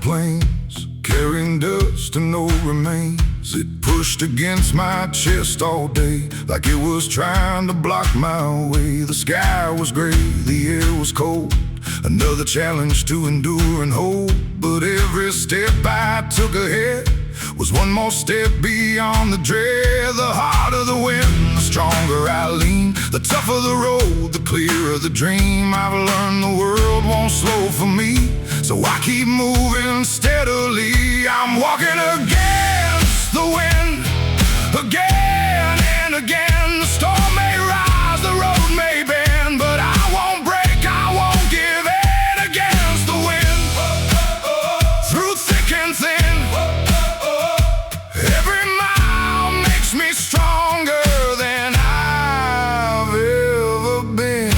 plains, carrying dust and no remains. It pushed against my chest all day, like it was trying to block my way. The sky was gray, the air was cold, another challenge to endure and hold. But every step I took ahead was one more step beyond the dread. The harder the wind, the stronger I lean, the tougher the road, the clearer the dream. I've learned the world won't slow for me, so I keep moving steadily. I'm walking against the wind, again and again. The storm may rise, the road may bend, but I won't break, I won't give in. Against the wind, through thick and thin, every mile makes me stronger than I've ever been.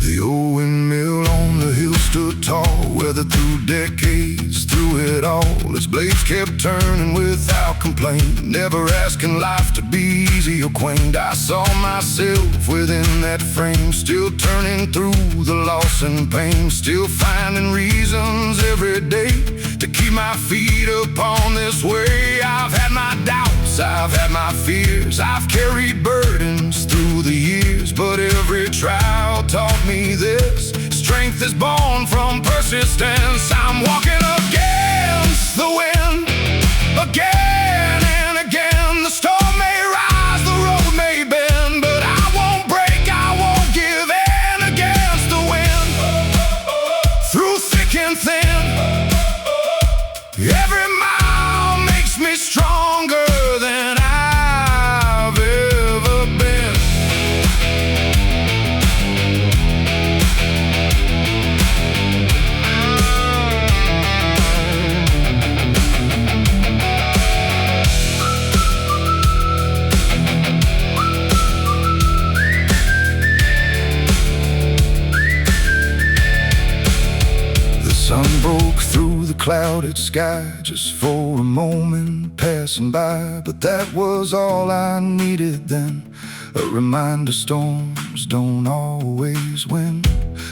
The old windmill on the hill stood tall, weathered through decades, through it all. Its blades kept turning without complaint, never asking life to be easy or quaint. I saw myself within that frame, still turning through the loss and pain, still finding reasons every day to keep my feet upon this way. I've had my doubts, I've had my fears, I've carried burdens through the years, but every trial taught me this: strength is born from persistence. I'm walking against the wind, again and again. The storm may rise, the road may bend, but I won't break, I won't give in. Against the wind, through thick and thin, every mile makes me stronger than I've ever been. The sun broke through the clouded sky just for a moment, passing by, but that was all I needed then. A reminder storms don't always win.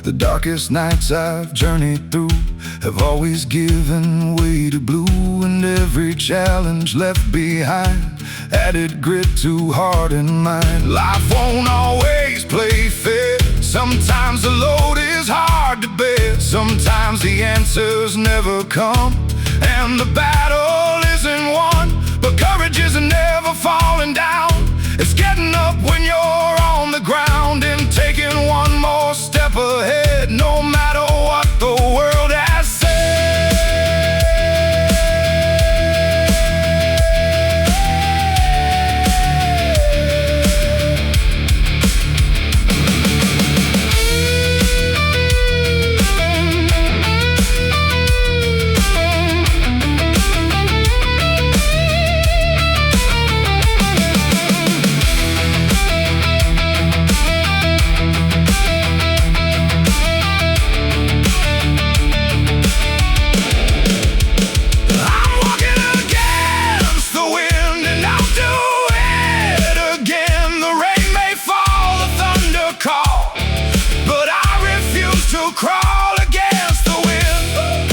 The darkest nights I've journeyed through have always given way to blue, and every challenge left behind added grit to heart and mind. Life won't always play fair, sometimes the load is hard to bear, sometimes the answers never come, and the battle isn't won, but courage isn't never falling down. It's getting up when you're on the ground and taking one more step ahead, no matter what the world has said. Crawl against the wind,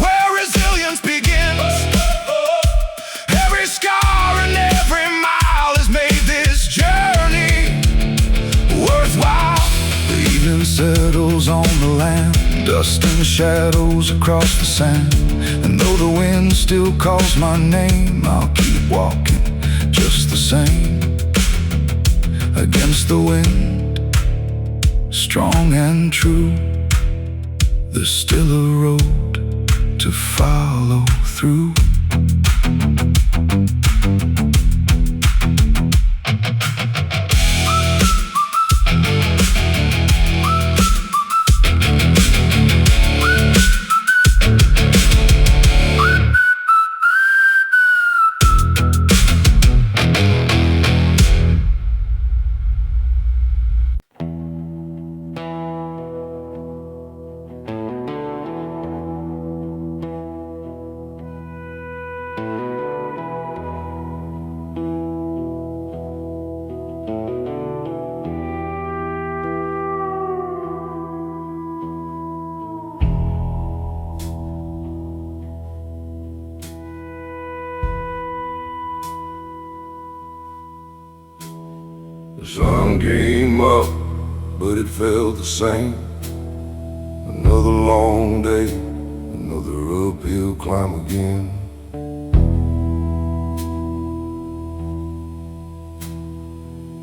where resilience begins. Every scar and every mile has made this journey worthwhile. The evening settles on the land, dust and shadows across the sand, and though the wind still calls my name, I'll keep walking just the same. Against the wind, strong and true, there's still a road to follow through. sun came up, but it felt the same. Another long day, another uphill climb again.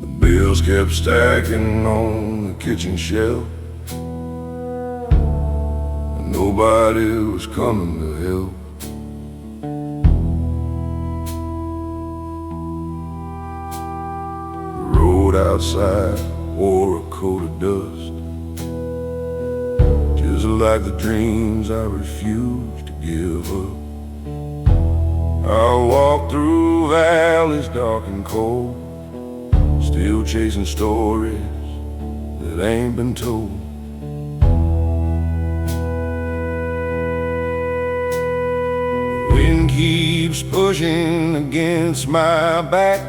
The bills kept stacking on the kitchen shelf, and nobody was coming to help. The road outside wore a coat of dust, just like the dreams I refused to give up. I walked through valleys dark and cold, still chasing stories that ain't been told. Wind keeps pushing against my back,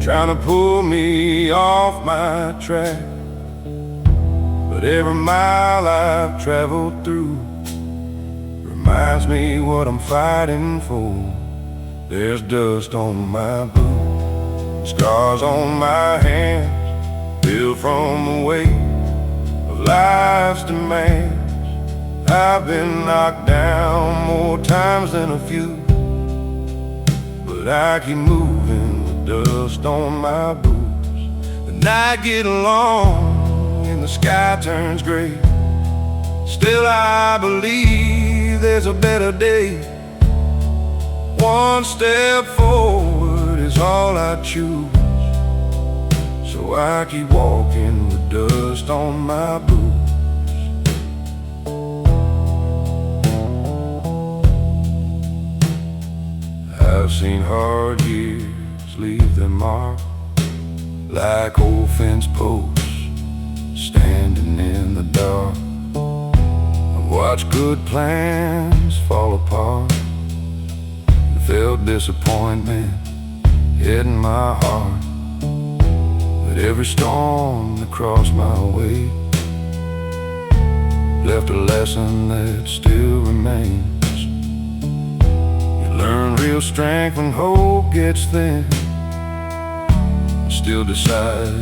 trying to pull me off my track. But every mile I've traveled through reminds me what I'm fighting for. There's dust on my boots, scars on my hands, built from the weight of life's demands. I've been knocked down more times than a few, but I keep moving with dust on my boots. The night gets long and the sky turns gray, still I believe there's a better day. One step forward is all I choose, so I keep walking with dust on my boots. I've seen hard years leave their mark like old fence posts standing in the dark. I've watched good plans fall apart and felt disappointment hitting my heart. But every storm that crossed my way left a lesson that still remains. Learn real strength when hope gets thin, still decide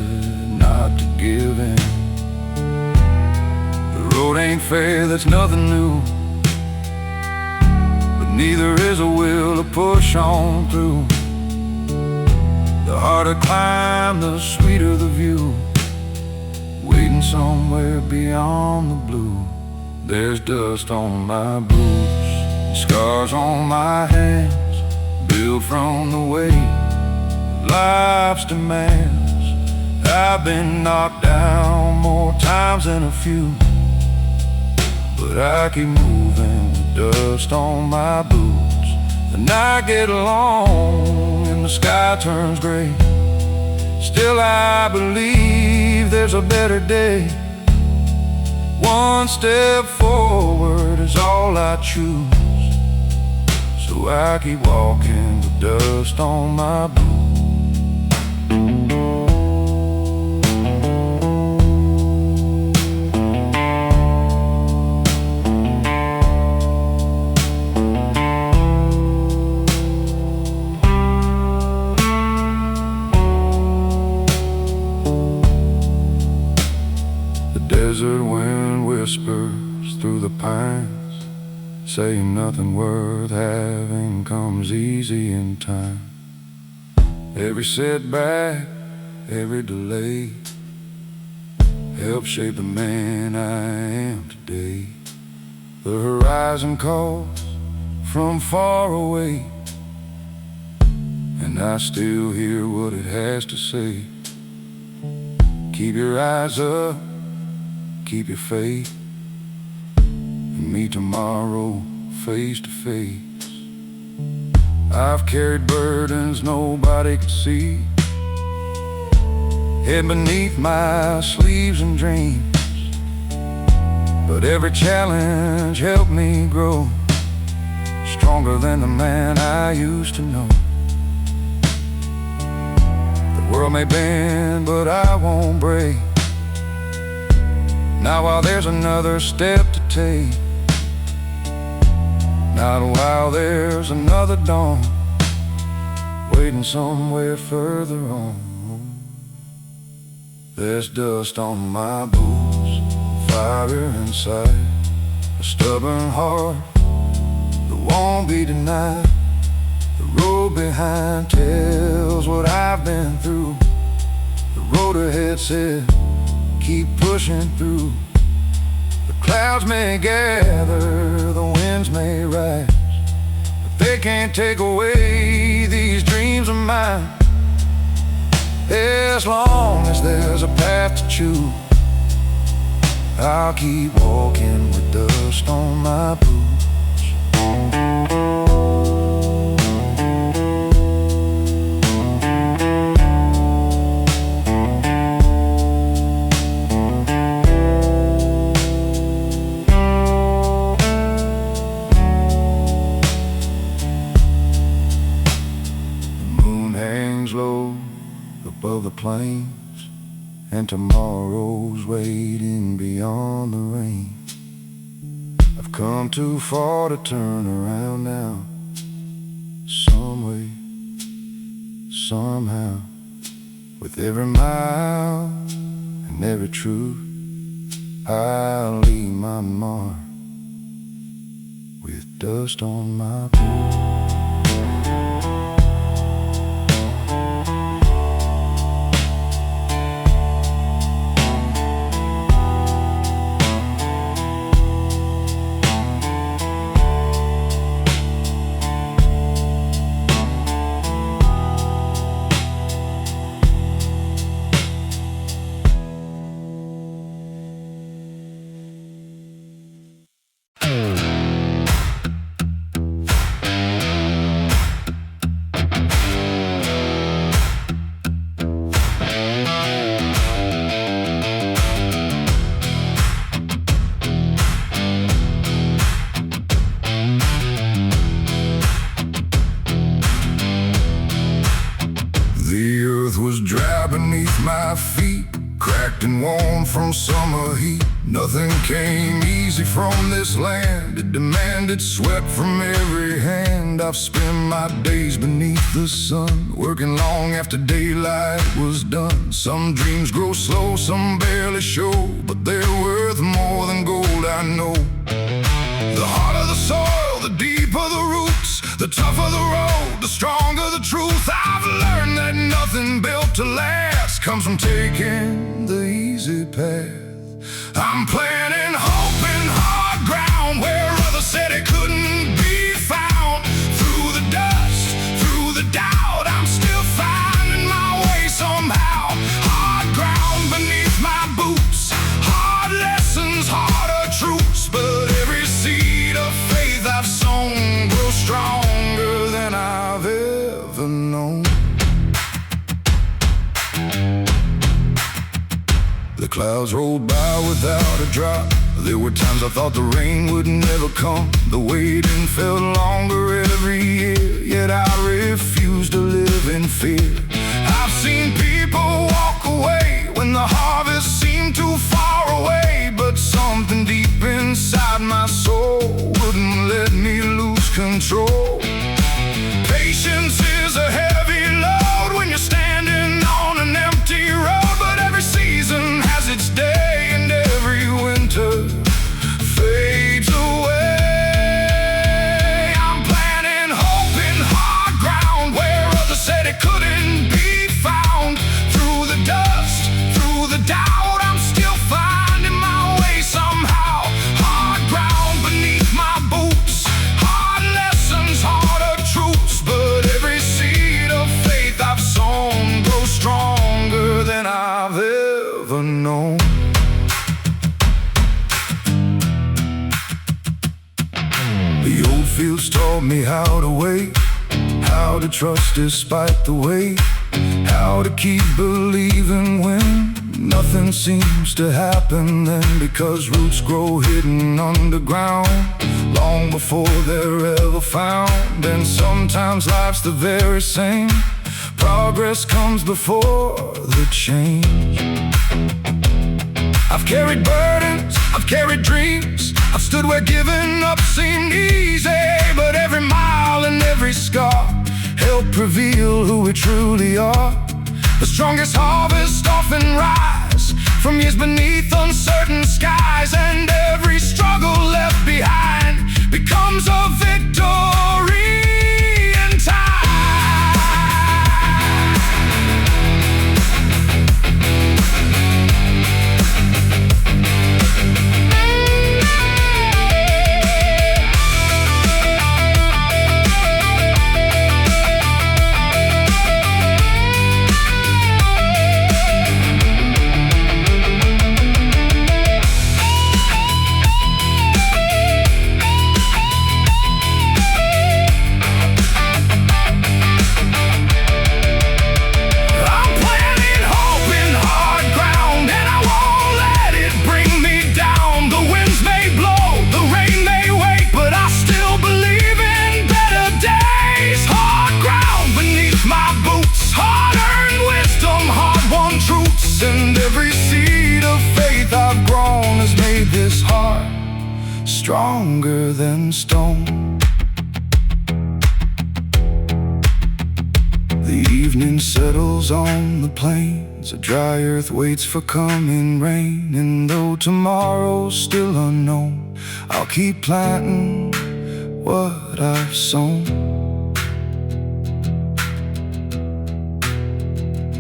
not to give in. The road ain't fair, that's nothing new, but neither is a will to push on through. The harder climb, the sweeter the view, waiting somewhere beyond the blue. There's dust on my boots, scars on my hands, built from the weight of life's demands. I've been knocked down more times than a few, but I keep moving with dust on my boots. The night gets long and the sky turns gray, still I believe there's a better day. One step forward is all I choose, so I keep walking with dust on my boots. The desert wind whispers through the pines, saying nothing worth having comes easy in time. Every setback, every delay helps shape the man I am today. The horizon calls from far away, and I still hear what it has to say. Keep your eyes up, keep your faith, and meet tomorrow face to face. I've carried burdens nobody could see, hid beneath my sleeves and dreams, but every challenge helped me grow, stronger than the man I used to know. The world may bend, but I won't break. Not while there's another step to take, not while there's another dawn waiting somewhere further on. There's dust on my boots, fire inside, a stubborn heart that won't be denied. The road behind tells what I've been through. The road ahead says, keep pushing through. The clouds may gather, the winds may rise, but they can't take away these dreams of mine. As long as there's a path to choose, I'll keep walking with dust on my boots. The moon hangs low above the plains, and tomorrow's waiting beyond the rain. I've come too far to turn around now. Some way, somehow, with every mile and every truth, I'll leave my mark with dust on my boots. The earth was dry beneath my feet, cracked and worn from summer heat. Nothing came easy from this land, it demanded sweat from every hand. I've spent my days beneath the sun, working long after daylight was done. Some dreams grow slow, some barely show, but they're worth more than gold, I know. The harder the soil, the deeper the roots, the tougher the road, the stronger the truth. I've learned that nothing built to last comes from taking the easy path. I'm planting hope in hard ground where others said it couldn't be found. Through the dust, through the doubt, I'm still finding my way somehow. Hard ground beneath my boots, hard lessons, harder truths, but every seed of faith I've sown grows stronger than I've ever known. The clouds rolled by without a drop. There were times I thought the rain would never come. The waiting felt longer every year, yet I refused to live in fear. I've seen people walk away when the harvest seemed too far away, but something deep inside my soul wouldn't let me lose control. Patience is a heavy load when you're standing on an empty road, but every season has its day and every winter fades away. I'm planting hope in hard ground where others said it couldn't be found. Through the dust, through the doubt, I'm still finding my way somehow. Hard ground beneath my boots, hard lessons, harder truths, but every seed of faith I've sown grows stronger than I've ever known. The old fields taught me how to wait, how to trust despite the weight, how to keep believing when nothing seems to happen then, because roots grow hidden underground long before they're ever found. And sometimes life's the very same, progress comes before the change. I've carried burdens, I've carried dreams, I've stood where giving up seemed easy, but every mile and every scar helped reveal who we truly are. The strongest harvest often rise from years beneath uncertain skies, and every struggle left behind becomes a victory in time. And every seed of faith I've grown has made this heart stronger than stone. The evening settles on the plains, a dry earth waits for coming rain. And though tomorrow's still unknown, I'll keep planting what I've sown.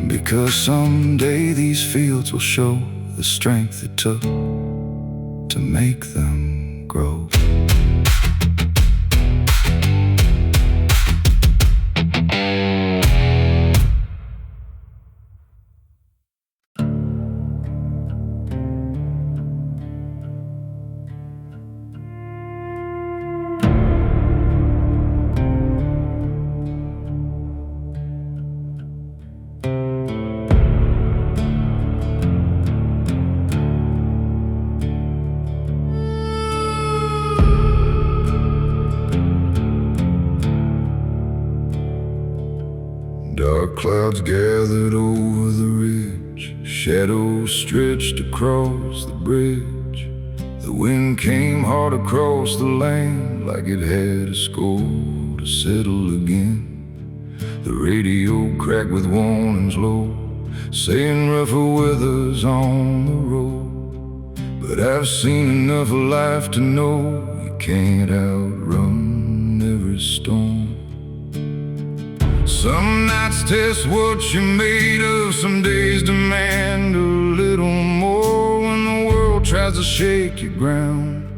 Because someday these fields will show the strength it took to make them grow. Dark clouds gathered over the ridge, shadows stretched across the bridge. The wind came hard across the land, like it had a score to settle again. The radio cracked with warnings low, saying rougher weather's on the road. But I've seen enough of life to know you can't outrun every storm. Some nights test what you're made of, some days demand a little more. When the world tries to shake your ground,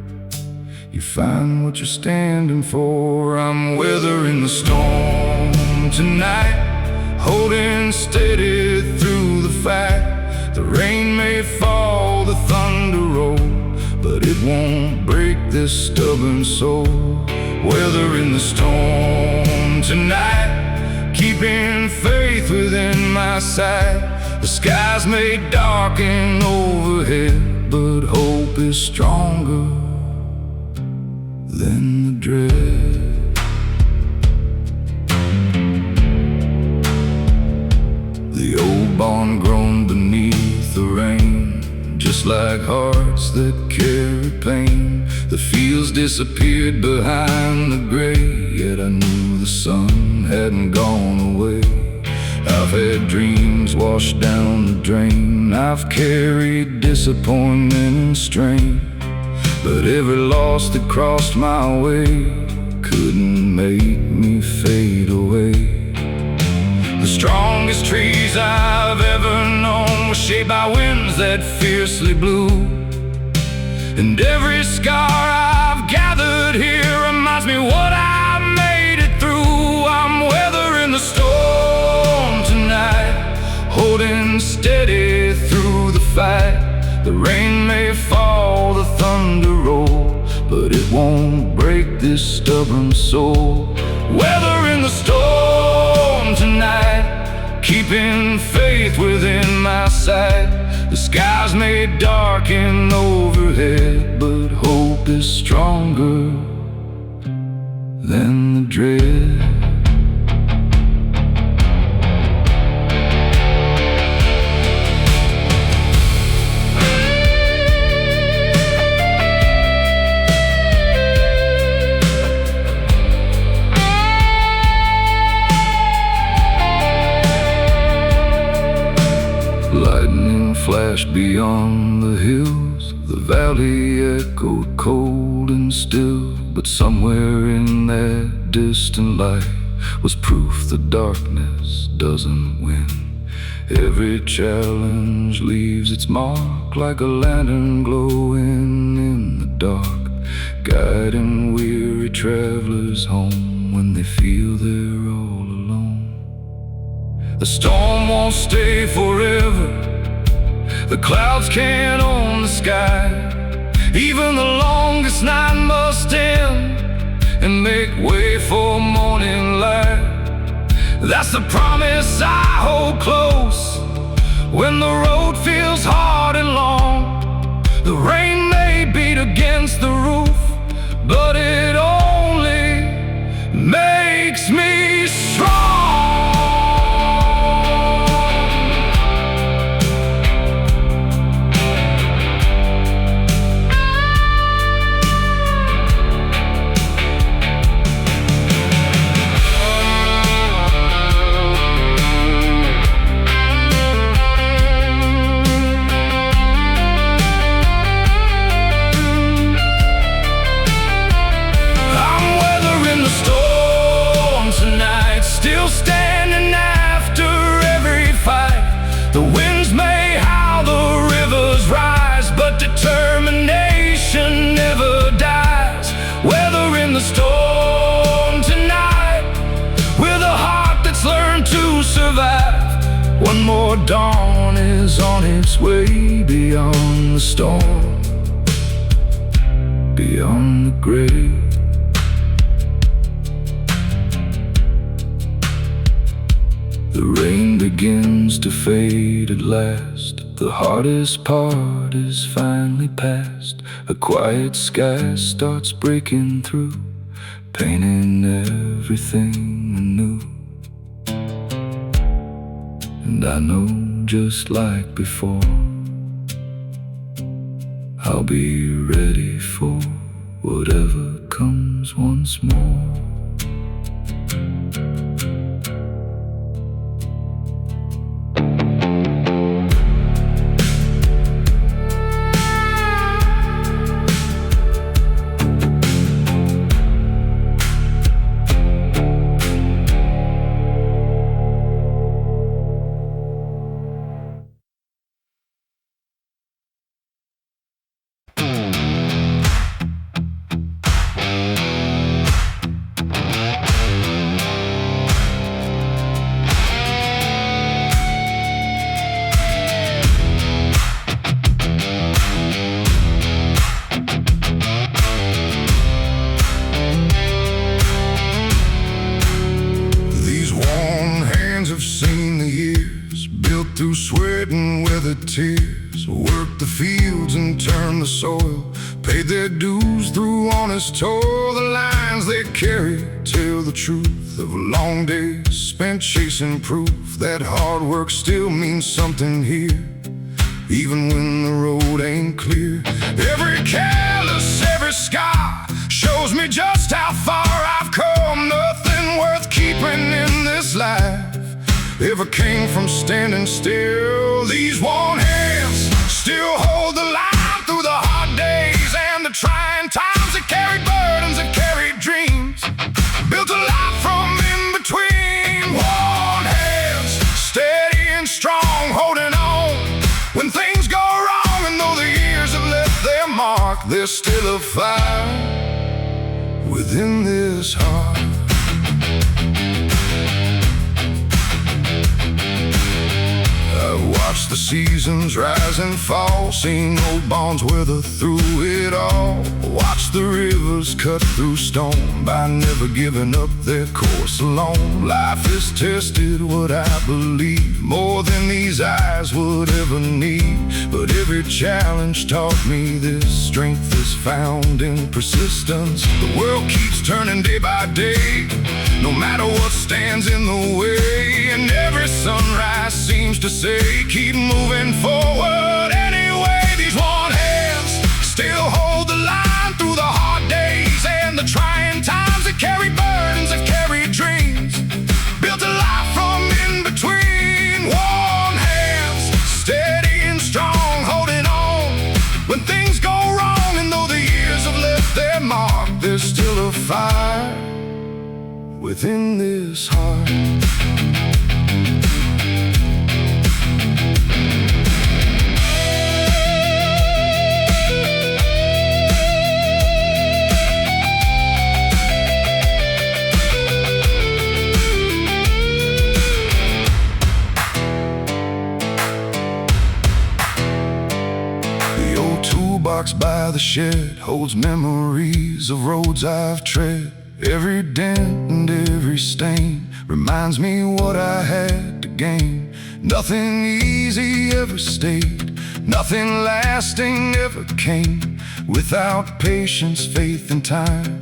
you find what you're standing for. I'm weathering the storm tonight, holding steady through the fight. The rain may fall, the thunder roll, but it won't break this stubborn soul. Weathering the storm tonight, keeping faith within my sight. The skies may darken overhead, but hope is stronger than the dread. The old barn groaned beneath the rain, just like hearts that carry pain. The fields disappeared behind the gray, yet I knew the sun hadn't gone away. I've had dreams washed down the drain, I've carried disappointment and strain, but every loss that crossed my way couldn't make me fade away. The strongest trees I've ever known were shaped by winds that fiercely blew, and every scar I've gathered here reminds me what I made it through. I'm weathering the storm tonight, holding steady through the fight. The rain may fall, the thunder roll, but it won't break this stubborn soul. Weathering the storm tonight, keeping faith within my sight. The skies may darken overhead, but hope is stronger than the dread. Lightning flash flashed beyond the hills. The valley echoed cold and still, but somewhere in that distant light was proof the darkness doesn't win. Every challenge leaves its mark like a lantern glowing in the dark, guiding weary travelers home when they feel they're all alone. The storm won't stay forever, the clouds can't own the sky. Even the longest night must end and make way for morning light. That's the promise I hold close when the road feels hard and long. The rain may beat against the roof, but it only makes me strong. Standing after every fight. The winds may howl, the rivers rise, but determination never dies. Weathering the storm tonight with a heart that's learned to survive. One more dawn is on its way beyond the storm, beyond the grave. The rain begins to fade at last. The hardest part is finally past. A quiet sky starts breaking through, painting everything anew. And I know, just like before, I'll be ready for whatever comes once more. Through sweat and weathered tears, worked the fields and turned the soil, paid their dues through honest toil. The lines they carry tell the truth of long days spent chasing proof that hard work still means something here, even when the road ain't clear. Every callus, every scar shows me just how far I've come. Nothing worth keeping in this life ever came from standing still. These warm hands still hold the line through the hard days and the trying times that carried burdens, that carried dreams, built a life from in between. Warm hands, steady and strong, holding on when things go wrong. And though the years have left their mark, there's still a fire within this heart. Watch the seasons rise and fall, seen old bonds weather through it all. Watch the rivers cut through stone by never giving up their course alone. Life has tested what I believe more than these eyes would ever need. But every challenge taught me this: strength is found in persistence. The world keeps turning day by day, no matter what stands in the way. And every sunrise seems to say, keep moving forward anyway. These warm hands still hold the line through the hard days and the trying times, that carry burdens, that carry dreams, built a life from in between. Warm hands, steady and strong, within this heart. Box by the shed holds memories of roads I've tread. Every dent and every stain reminds me what I had to gain. Nothing easy ever stayed, nothing lasting ever came without patience, faith, and time,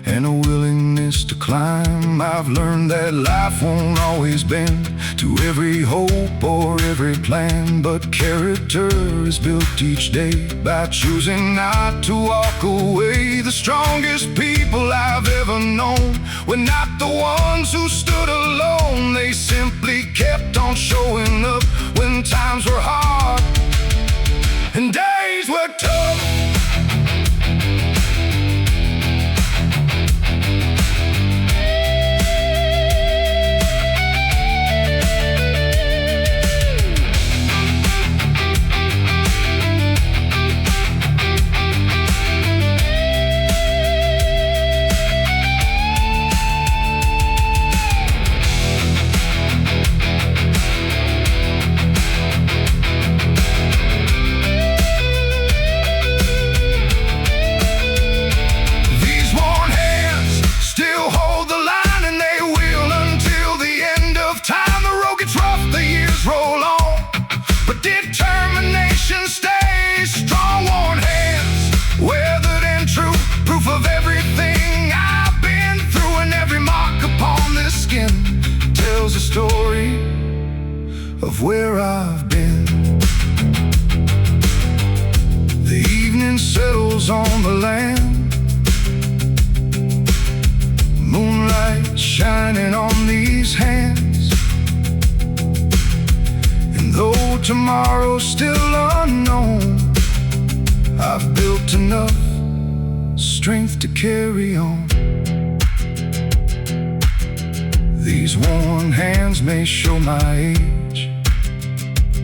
and a willingness to climb. I've learned that life won't always bend to every hope or every plan, but character is built each day by choosing not to walk away. The strongest people I've ever known were not the ones who stood alone. They simply kept on showing up when times were hard and days were tough. Roll on, but determination stays strong. Worn hands, weathered and true, proof of everything I've been through, and every mark upon this skin tells a story of where I've been. The evening settles on the land, moonlight shining on these hands. Though tomorrow's still unknown, I've built enough strength to carry on. These worn hands may show my age,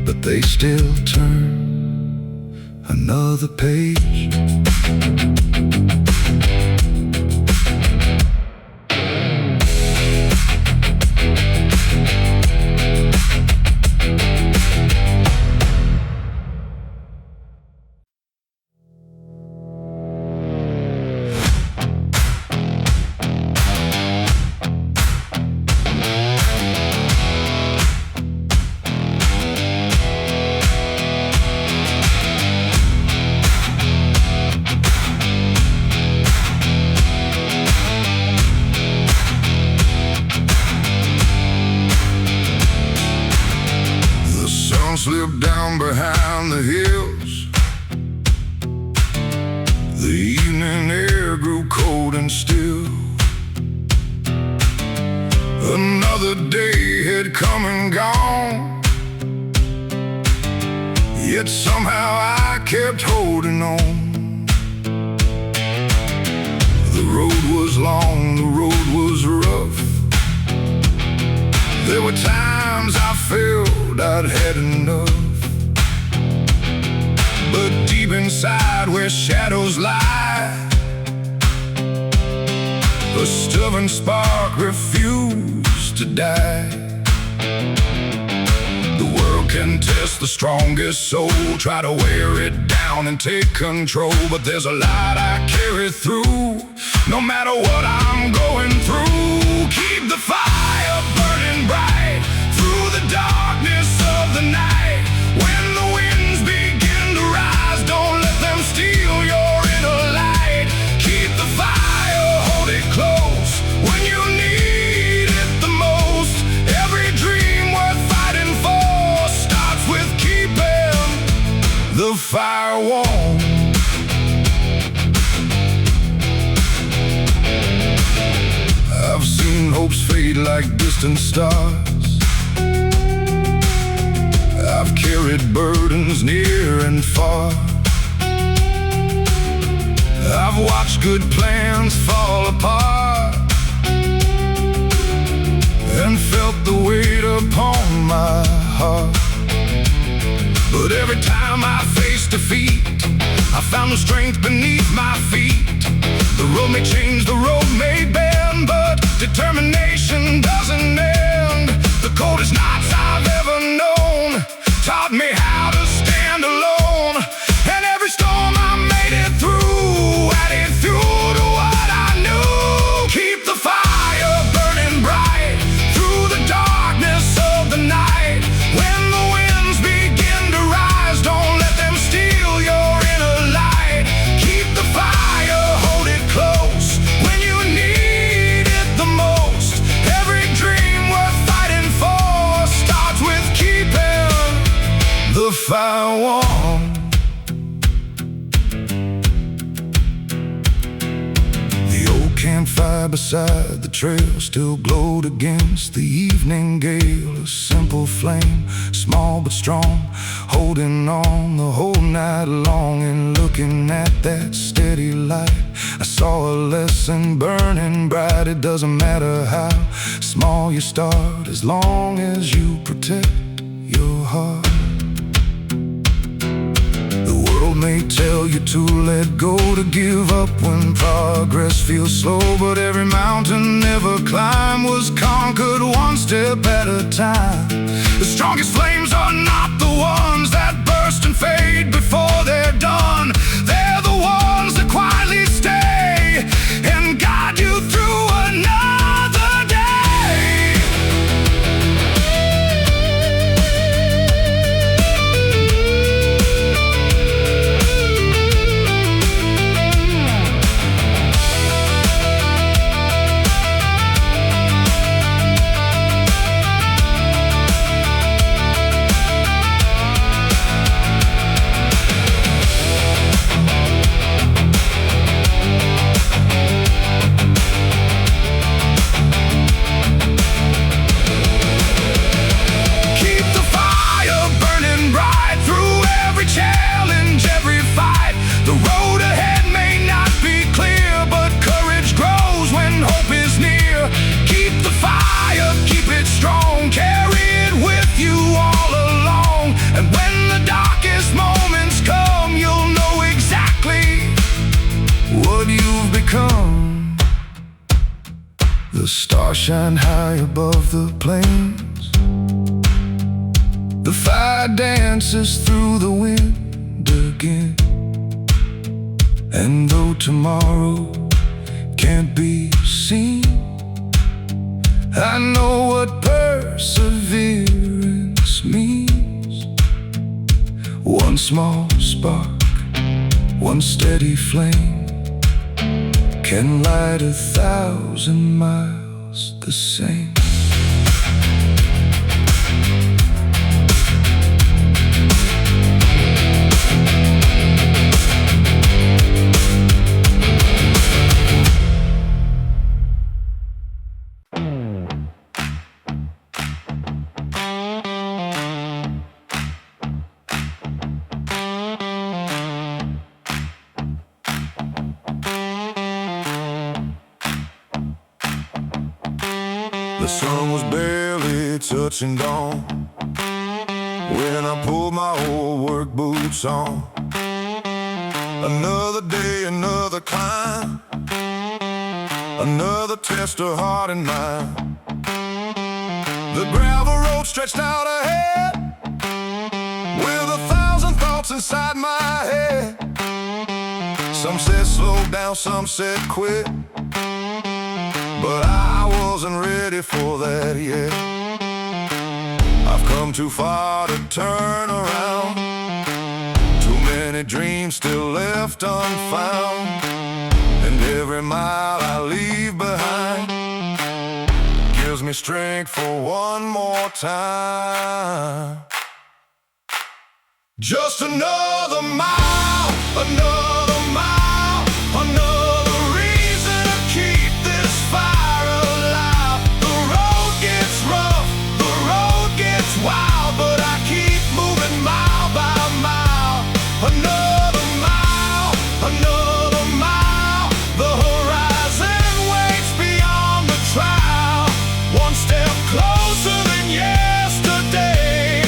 but they still turn another page. Slipped down behind the hills. The evening air grew cold and still. Another day had come and gone, yet somehow I kept holding on. The road was long, the road was rough. There were times I felt I'd had enough, but deep inside where shadows lie, a stubborn spark refused to die. The world can test the strongest soul, try to wear it down and take control, but there's a light I carry through, no matter what I'm going through. Keep the fire burning bright through the darkness of the night. When the winds begin to rise, don't let them steal your inner light. Keep the fire, hold it close when you need it the most. Every dream worth fighting for starts with keeping the fire warm. I've seen hopes fade like distant stars. I've carried burdens near and far. I've watched good plans fall apart. defeat. I found the strength beneath my feet. The road may change, the road may bend, but determination doesn't end. The coldest nights I've ever known taught me how to stand alone. And every storm I made it through, added fuel to what I knew. Keep the fire burning bright through the darkness of the night. When the winds begin to rise, don't let them steal your inner light. Keep the fire, hold it close when you need it the most. Every dream worth fighting for starts with keeping the fire warm. The old campfire beside the trail still glowed against the evening gale. A simple flame, small but strong, holding on the whole night long. And looking at that steady light, I saw a lesson burning bright. It doesn't matter how small you start, as long as you protect your heart. The world may tell you to let go, to give up when progress feels slow, but every mountain never climbed was conquered one step at a time. The strongest flames are not the ones that burst and fade before they're done. They're the ones that quietly stay and guide you through another day. Challenge, every fight. The road ahead may not be clear, but courage grows when hope is near. Keep the fire, keep it strong, carry it with you all along. And when the darkest moments come, you'll know exactly what you've become. The stars shine high above the plains. The fire dances through the wind again. And though tomorrow can't be seen, I know what perseverance means. One small spark, one steady flame, can light 1,000 miles the same. The sun was barely touching dawn when I pulled my old work boots on. Another day, another climb, another test of heart and mind. The gravel road stretched out ahead with 1,000 thoughts inside my head. Some said slow down, some said quit, but I wasn't ready for that yet. I've come too far to turn around, too many dreams still left unfound, and every mile I leave behind gives me strength for one more time. Just another mile, another mile, another reason to keep this fire alive. The road gets rough, the road gets wild, but I keep moving mile by mile. Another mile, another mile. The horizon waits beyond the trial, one step closer than yesterday.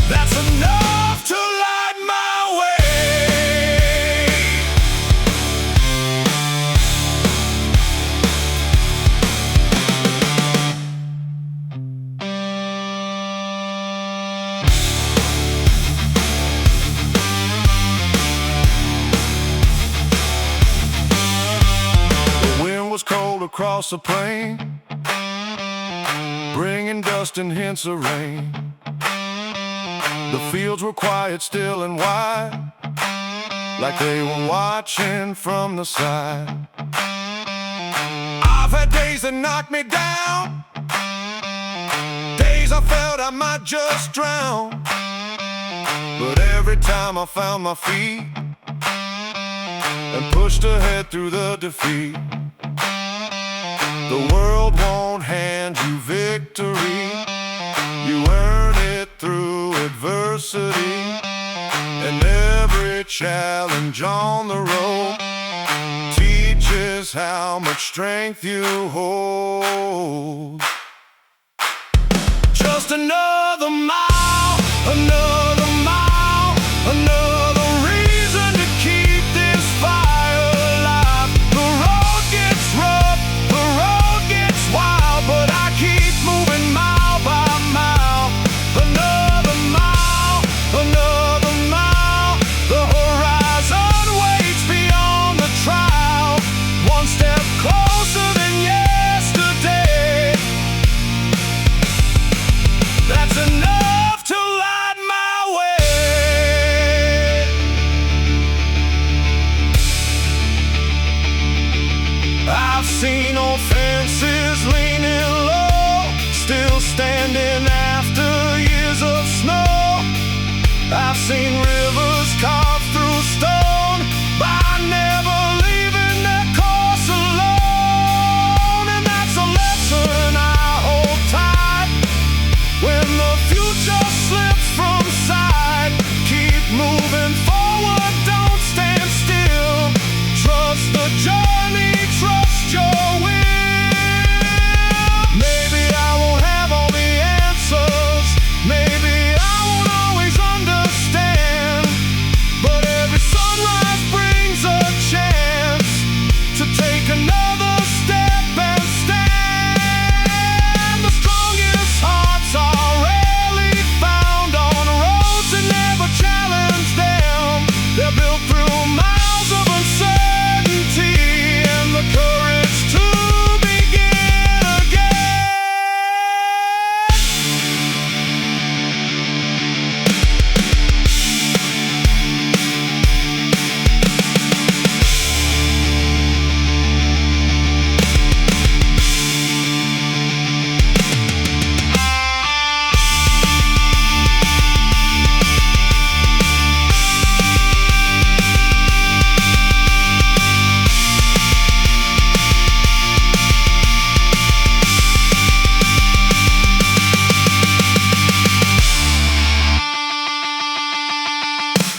That's enough. rolled across the plain, bringing dust and hints of rain. The fields were quiet, still and wide, like they were watching from the side. I've had days that knocked me down, days I felt I might just drown. But every time I found my feet and pushed ahead through the defeat. The world won't hand you victory, you earn it through adversity. And every challenge on the road teaches how much strength you hold. Just another mile, another mile, another reason to keep this fire alive. The road gets rough, the road gets wild, but I keep moving mile by mile. Another mile, another mile. The horizon waits beyond the trial, one step closer than yesterday. That's enough to light my way. I've seen old fences leaning low, still standing after years of snow. I've seen rivers carved through stone by never leaving their course alone. And that's a lesson I hold tight. When the future slips from sight, keep moving forward, don't stand still. Trust the journey, trust your will. Maybe I won't have all the answers, maybe I won't always understand, but every sunrise brings a chance to take another step and stand. The strongest hearts are rarely found on roads that never challenge them. They're built through miles of uncertainty and the courage to begin again.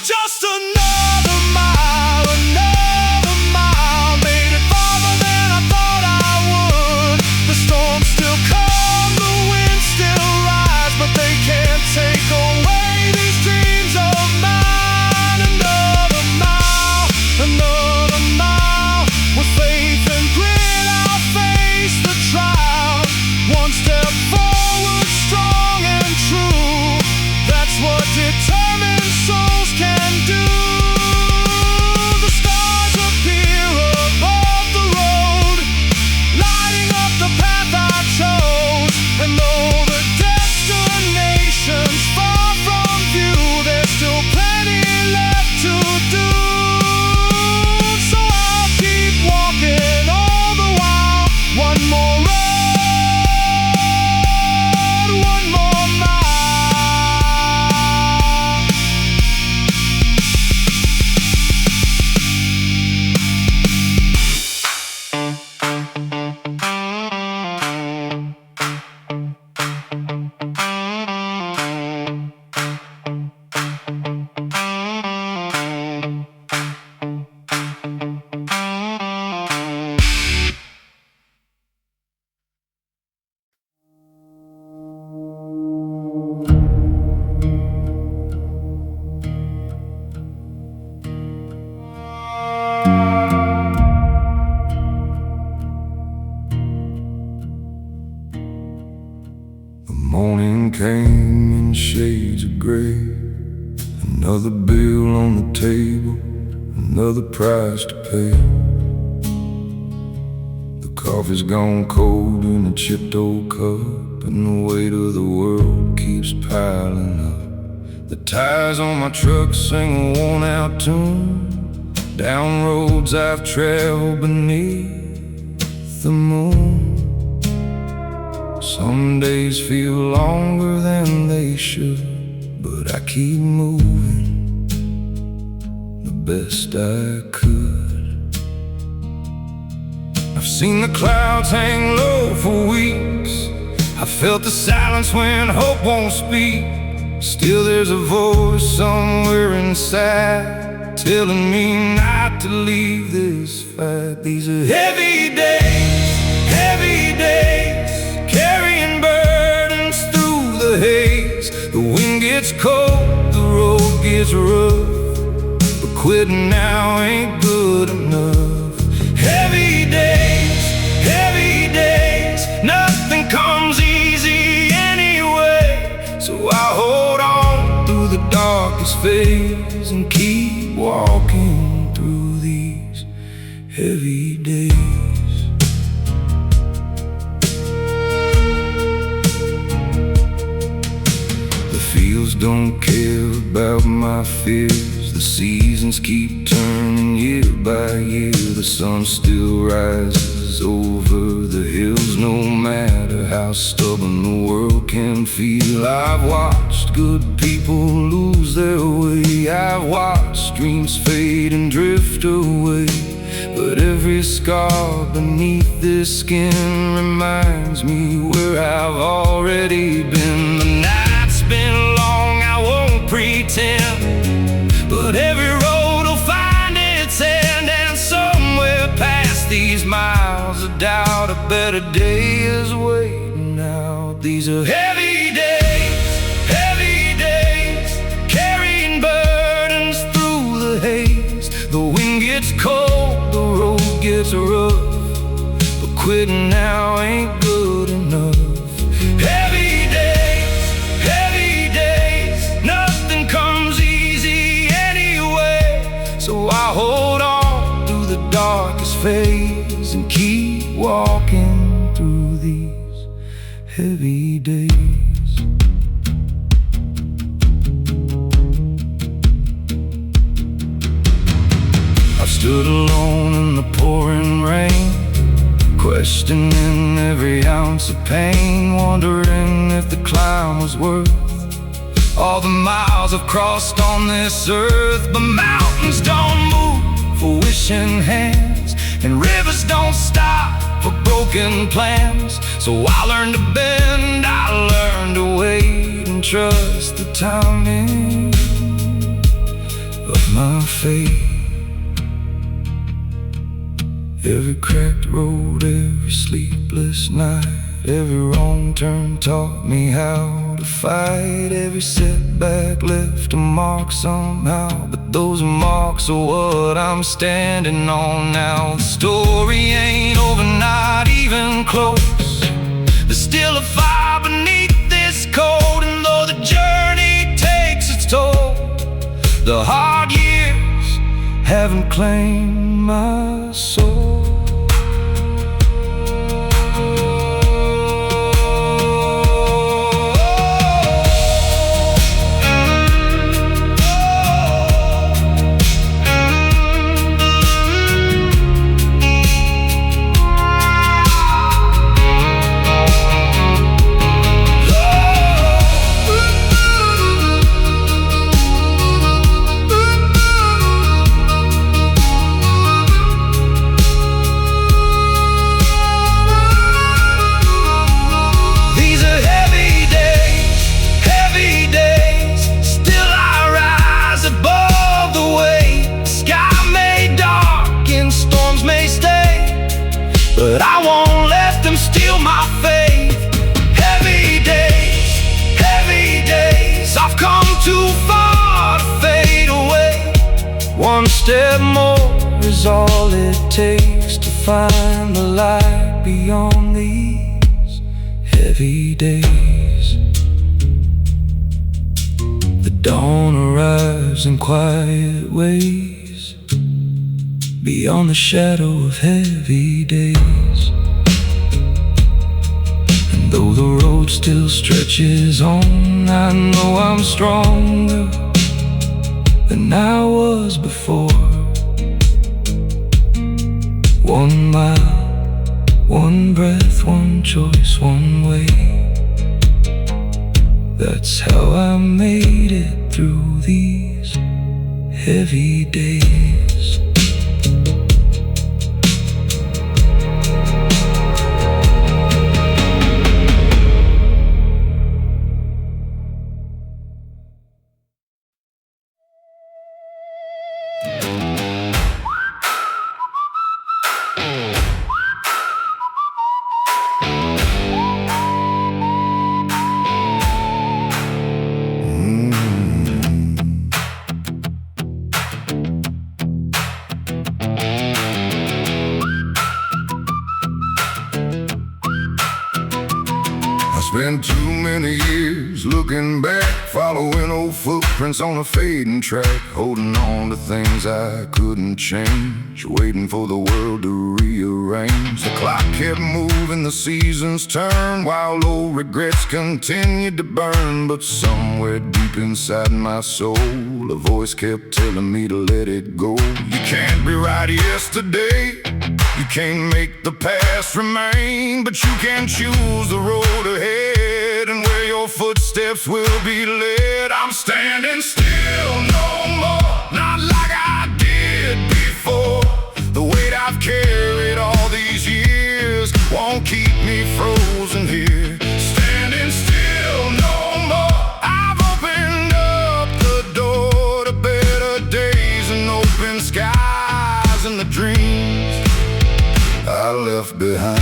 Just another mile, made it farther than I thought I would. The storms still come, the winds still rise, but they can't take away these dreams of mine. Another mile, with faith and grit I'll face the trial. One step forward, strong and true, that's what determined souls can do. The stars appear above the road, lighting up the path I chose. And though the destination's far from view, there's still plenty left to do. So I'll keep walking all the while. One more road, one more mile. The morning came in shades of gray, another bill on the table, another price to pay. The coffee's gone cold in a chipped old cup, and the weight of the world keeps piling up. The tires on my truck sing a worn-out tune down roads I've traveled beneath the moon. Some days feel longer than they should, but I keep moving the best I could. I've seen the clouds hang low for weeks. I felt the silence when hope won't speak. Still there's a voice somewhere inside telling me not to leave this fight. These are heavy days, carrying burdens through the haze. The wind gets cold, the road gets rough, but quitting now ain't good enough. Heavy days, nothing comes easy anyway. So I hold on through the darkest phase and keep walking through these heavy days. The fields don't care about my fears. The seasons keep turning year by year. The sun still rises over the hills, no matter how stubborn the world can feel. I've watched good people lose their way. I've watched dreams fade and drift away. But every scar beneath this skin reminds me where I've already been. The night's been long, I won't pretend, but every road will find its end. And somewhere past these miles of doubt, a better day is waiting out. These are heavy days, carrying burdens through the haze. The wind gets cold, the road gets rough, but quitting now ain't good enough. Heavy days, nothing comes easy anyway. So I hold on through the darkest phase and keep walking through these heavy days. I've stood alone in the pouring rain, questioning every ounce of pain, wondering if the climb was worth all the miles I've crossed on this earth. But mountains don't move for wishing hands, and rivers don't stop for broken plans. So I learned to bend, I learned to wait, and trust the timing of my fate. Every cracked road, every sleepless night, every wrong turn taught me how to fight. Every setback left a mark somehow, but those marks are what I'm standing on now. The story ain't over, not even close. There's still a fire beneath this coat, and though the journey takes its toll, the hard years haven't claimed my soul. But I won't let them steal my faith. Heavy days, I've come too far to fade away. One step more is all it takes to find the light beyond these heavy days. The dawn arrives in quiet ways, beyond the shadow of heavy days. road still stretches on. I know I'm stronger than I was before. 1 mile, 1 breath, 1 choice, 1 way. That's how I made it through these heavy days. Spent too many years looking back, following old footprints on a fading track, holding on to things I couldn't change, waiting for the world to rearrange. The clock kept moving, the seasons turned, while old regrets continued to burn. But somewhere deep inside my soul, a voice kept telling me to let it go. You can't rewrite yesterday, you can't make the past remain, but you can choose the road ahead and where your footsteps will be led. I'm standing still no more, not like I did before. The weight I've carried all these years won't keep me frozen here. Standing still no more, I've opened up the door to better days and open skies and the dreams I left behind.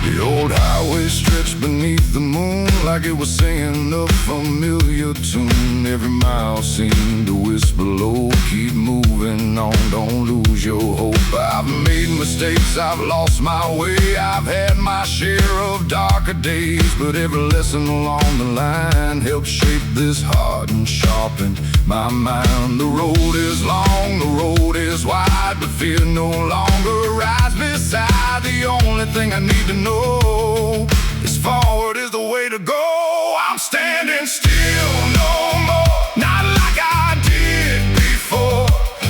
The old highway stretched beneath the moon like it was singing a familiar tune. Every mile seemed to whisper low, keep moving on, don't lose your hope. I've made mistakes, I've lost my way, I've had my share of darker days, but every lesson along the line helped shape this heart and sharpen my mind. The road is long, the road is wide, but fear no longer rides beside. The only thing I need to know is forward is the way to go. I'm standing still no more, not like I did before.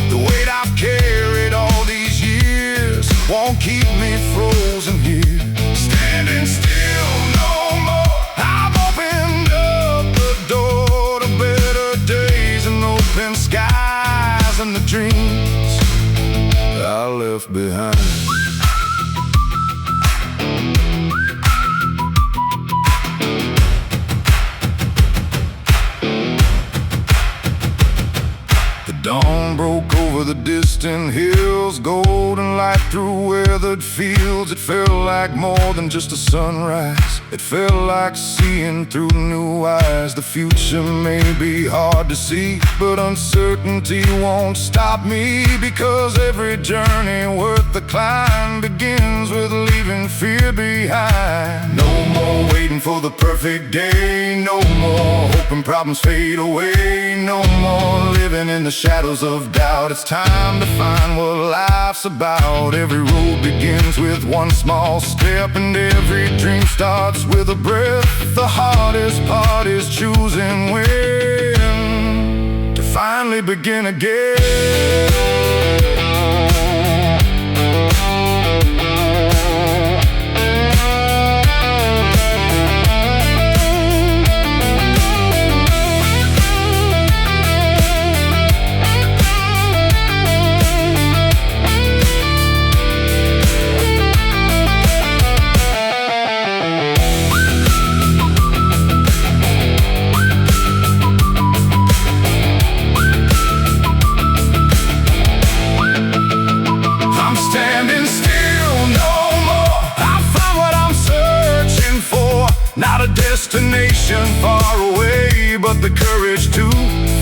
The weight I've carried all these years won't keep me frozen here. Standing still no more, I've opened up the door to better days and open skies and the dreams I left behind. Dawn broke over the distant hills, golden light through weathered fields. It felt like more than just a sunrise, it felt like seeing through new eyes. The future may be hard to see, but uncertainty won't stop me, because every journey worth the climb begins with leaving fear behind. No more waiting for the perfect day, no more hoping problems fade away, no more living in the shadows of doubt. It's time to find what life's about. Every road begins with one small step, and every dream starts with a breath. The hardest part is choosing when to finally begin again. Not a destination far away, but the courage to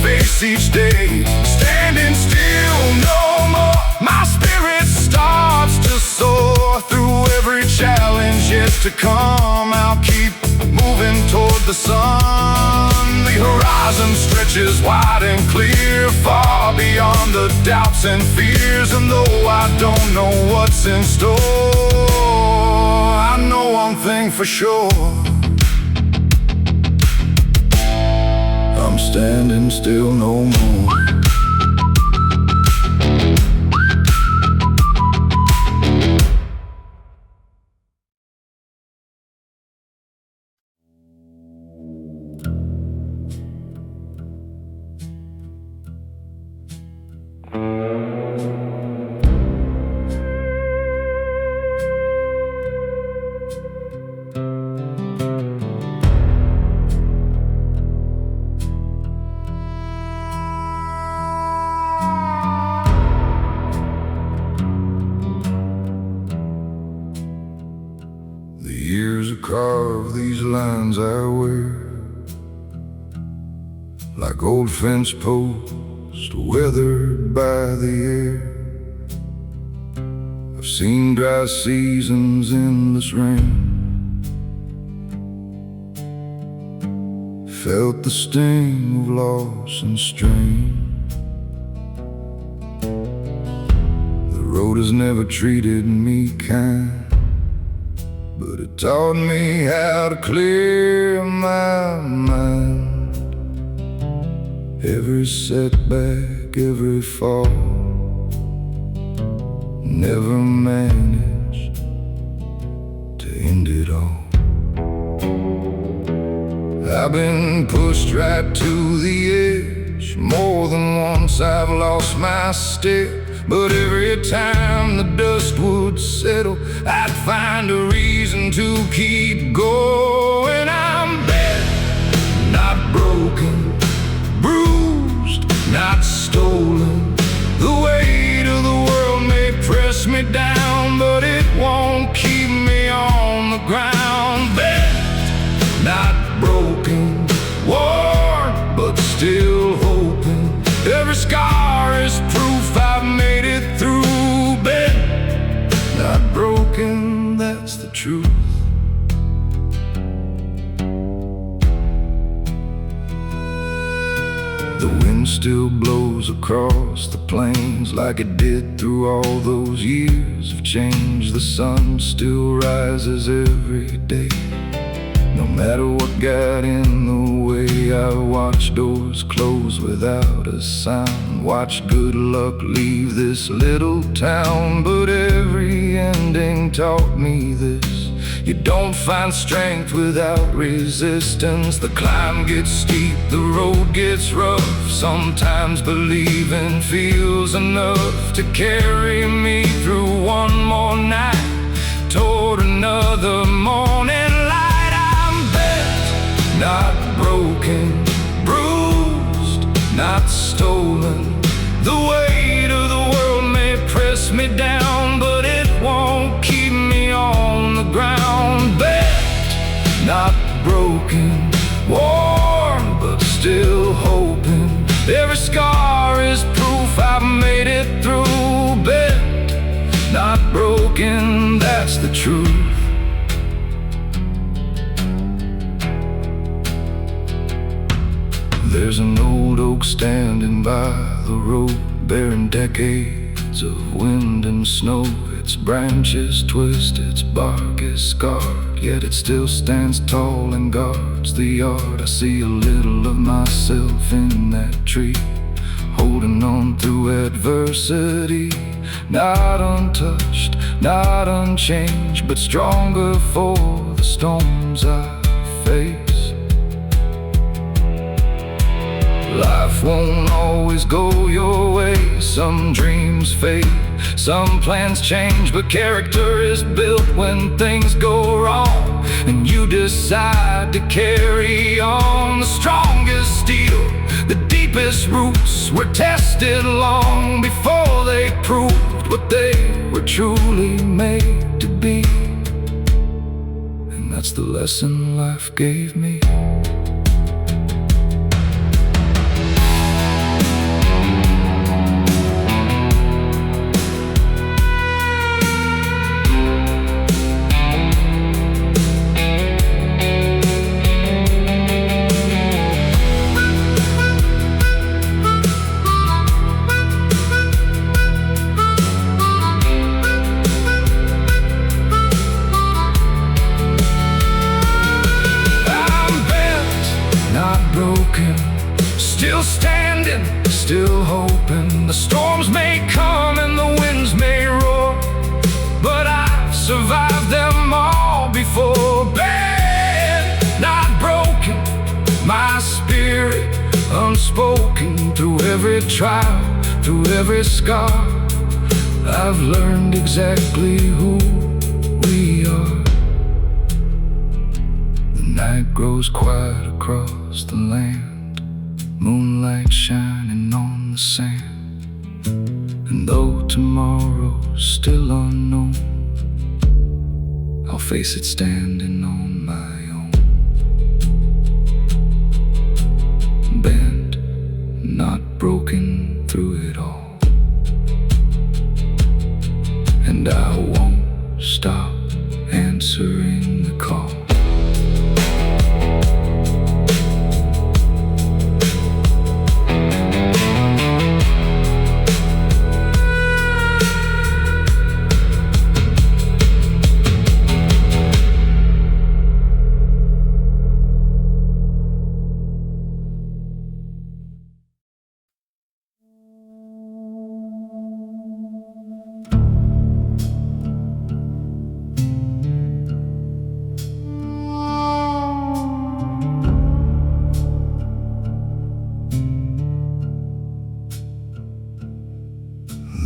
face each day. Standing still no more, my spirit starts to soar through every challenge yet to come. I'll keep moving toward the sun. The horizon stretches wide and clear, far beyond the the doubts and fears. And though I don't know what's in store, I know one thing for sure: I'm standing still no more. Carve these lines I wear like old fence posts weathered by the air. I've seen dry seasons, endless rain, felt the sting of loss and strain. The road has never treated me kind, but it taught me how to clear my mind. Every setback, every fall, never managed to end it all. I've been pushed right to the edge. More than once I've lost my step, but every time the dust would settle, I'd find a reason to keep going. I'm bad, not broken, bruised, not stolen. The weight of the world may press me down, but it won't keep me on the ground. Bad, not broken, worn, but still hoping. Every scar is proof I've made it through. Bent, not broken, that's the truth. The wind still blows across the plains like it did through all those years of change. The sun still rises every day. No matter what got in the way, I watched doors close without a sound, watched good luck leave this little town. But every ending taught me this: you don't find strength without resistance. The climb gets steep, the road gets rough. Sometimes believing feels enough to carry me through one more night toward another morning light. Not broken, bruised, not stolen. The weight of the world may press me down, but it won't keep me on the ground. Bent, not broken, worn, but still hoping. Every scar is proof I've made it through. Bent, not broken, that's the truth. There's an old oak standing by the road, bearing decades of wind and snow. Its branches twist, its bark is scarred, yet it still stands tall and guards the yard. I see a little of myself in that tree, holding on through adversity. Not untouched, not unchanged, but stronger for the storms I face. Life won't always go your way. Some dreams fade, some plans change, but character is built when things go wrong, and you decide to carry on. The strongest steel, the deepest roots were tested long before they proved what they were truly made to be. And that's the lesson life gave me. storms may come and the winds may roar, but I've survived them all before. Bent, not broken, my spirit unspoken. Through every trial, through every scar, I've learned exactly who we are. The night grows quiet across the land, moonlight shining on the sand. And though tomorrow's still unknown, I'll face it standing on my own. Bent, not broken through it all. And I won't stop answering the call.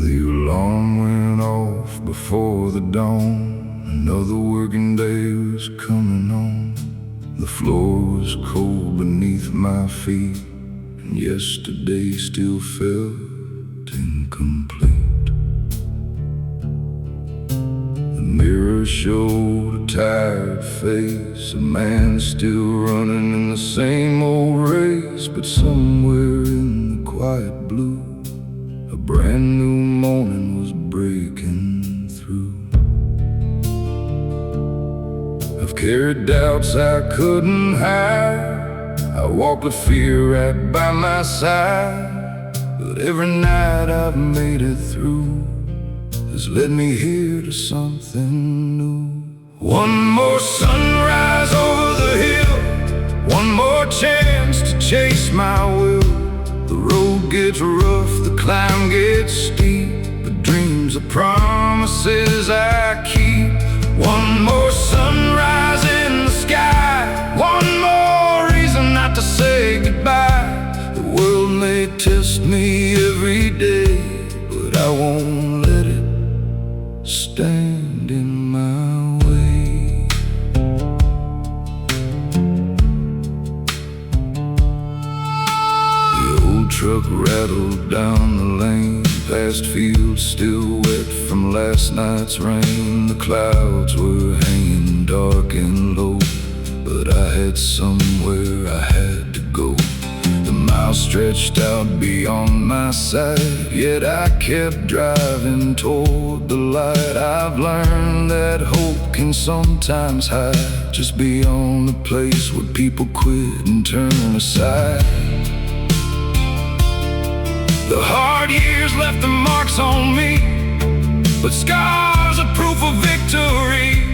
The alarm went off before the dawn. Another working day was coming on. The floor was cold beneath my feet, and yesterday still felt incomplete. The mirror showed a tired face, a man still running in the same old race. But somewhere in the quiet blue, a brand new morning was breaking through. I've carried doubts I couldn't hide, I walked with fear right by my side. But every night I've made it through has led me here to something new. One more sunrise over the hill, one more chance to chase my will. The road gets rough, the climb gets steep, but dreams are promises I keep. One more sunrise in the sky, one more reason not to say goodbye. The world may test me every day, but I won't let it stand in my way. The old truck rattled down the lane, past fields still wet from last night's rain. The clouds were hanging dark and low, but I had somewhere I had to go. The miles stretched out beyond my sight, yet I kept driving toward the light. I've learned that hope can sometimes hide just beyond the place where people quit and turn aside. The hard years left their marks on me, but scars are proof of victory.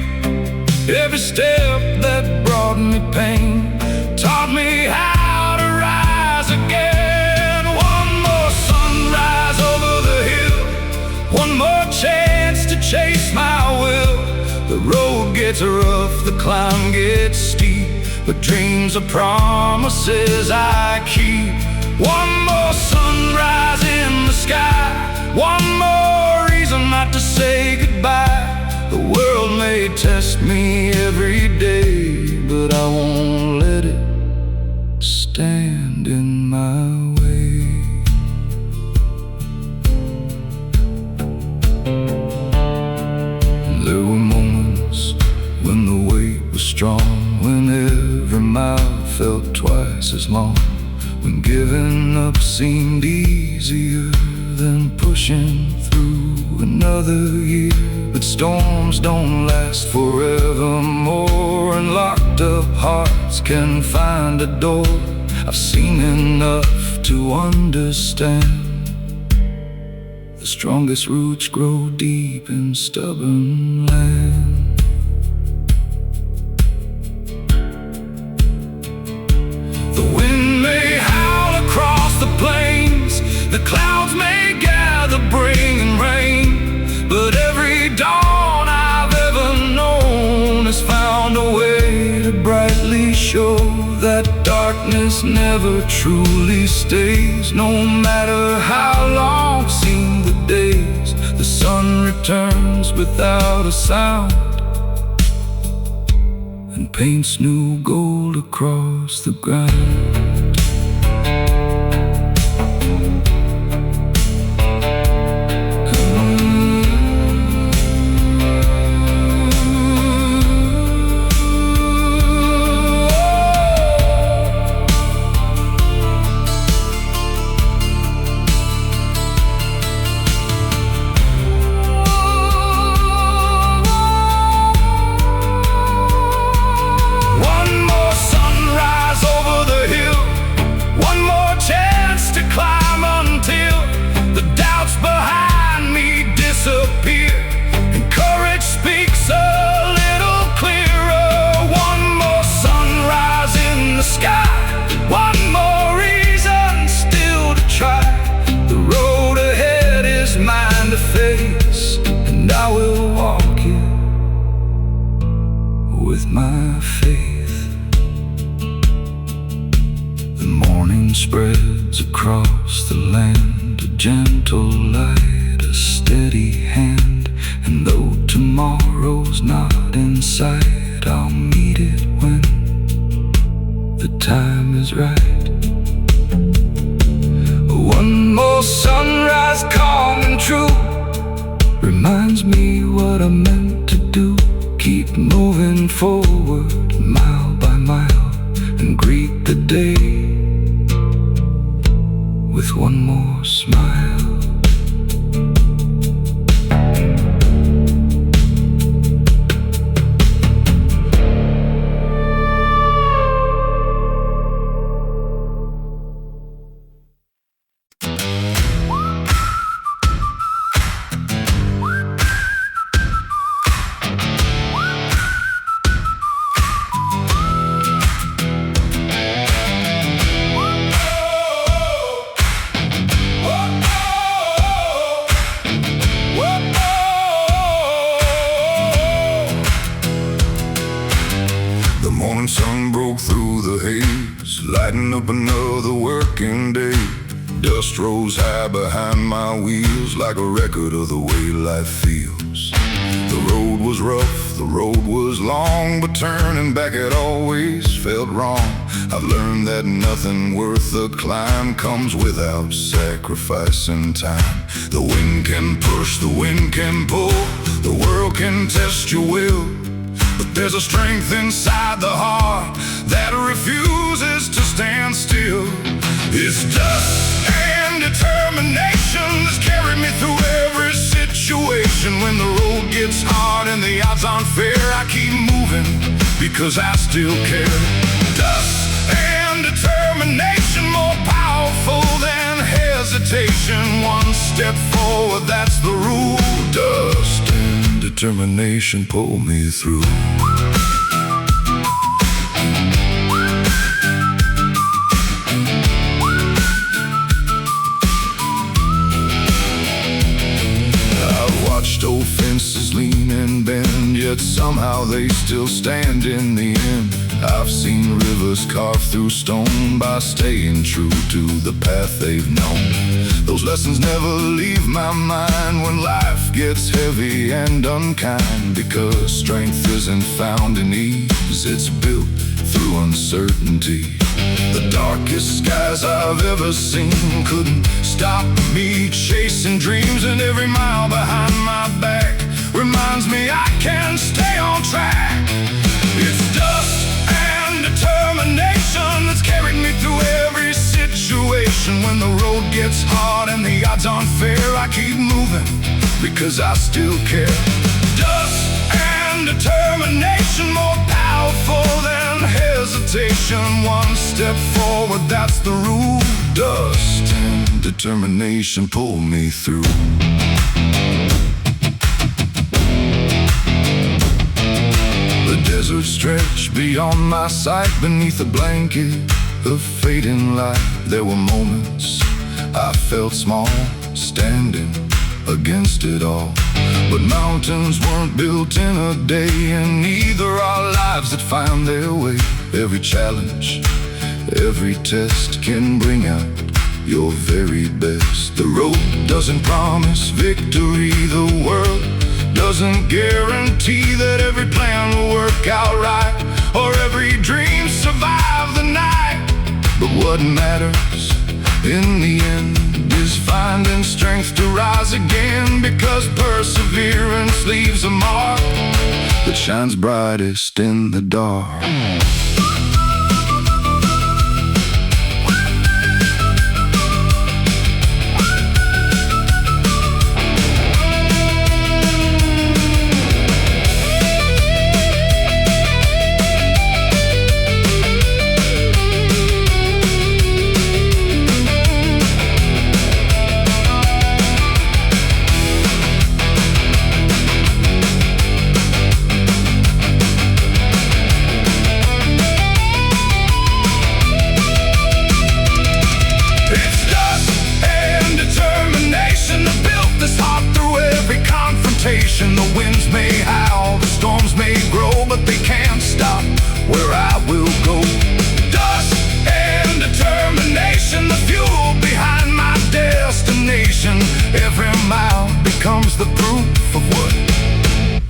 Every step that brought me pain taught me how to rise again. One more sunrise over the hill, one more chance to chase my will. The road gets rough, the climb gets steep, but dreams are promises I keep. One more sunrise in the sky, one more reason not to say goodbye. The world may test me every day, but I won't let it stand in my way. There were moments when the weight was strong, when every mile felt twice as long, when giving up seemed easier than pushing through another year. But storms don't last forevermore, and locked up hearts can find a door. I've seen enough to understand the strongest roots grow deep in stubborn land. The wind may howl across the plains, the clouds may gather promise never truly stays. No matter how long seem the days, the sun returns without a sound and paints new gold across the ground. And I will walk it with my faith. The morning spreads across the land, a gentle light, a steady hand. And though tomorrow's not in sight, I'll meet it when the time is right. One more sunrise, calm and true, reminds me what I meant to do. Keep moving forward, mile by mile, and greet the day with one more smile. Sun broke through the haze, lighting up another working day. Dust rose high behind my wheels, like a record of the way life feels. The road was rough, the road was long, but turning back it always felt wrong. I've learned that nothing worth the climb comes without sacrificing time. The wind can push, the wind can pull, the world can test your will, but there's a strength inside the heart that refuses to stand still. It's dust and determination that's carried me through every situation. When the road gets hard and the odds aren't fair, I keep moving because I still care. Dust and determination, more powerful than hesitation. One step forward, that's the rule. Dust and determination pull me through. I've watched old fences lean and bend, yet somehow they still stand in the end. I've seen rivers carved through stone by staying true to the path they've known. Those lessons never leave my mind when life gets heavy and unkind, because strength isn't found in ease, it's built through uncertainty. The darkest skies I've ever seen couldn't stop me chasing dreams, and every mile behind my back reminds me I can stay on track. It's dust and determination that's carried me through every situation. When the road gets hard and the odds aren't fair, I keep moving because I still care. Dust and determination, more powerful than hesitation. One step forward, that's the rule. Dust and determination pull me through. The desert stretched beyond my sight, beneath a blanket of fading light. There were moments I felt small, standing against it all. But mountains weren't built in a day, and neither are lives that find their way. Every challenge Every test can bring out your very best. The road doesn't promise victory. The world doesn't guarantee that every plan will work out right, or every dream survive the night. But what matters in the end is finding strength to rise again, because perseverance leaves a mark that shines brightest in the dark. The winds may howl, the storms may grow, but they can't stop where I will go. Dust and determination, the fuel behind my destination. Every mile becomes the proof of what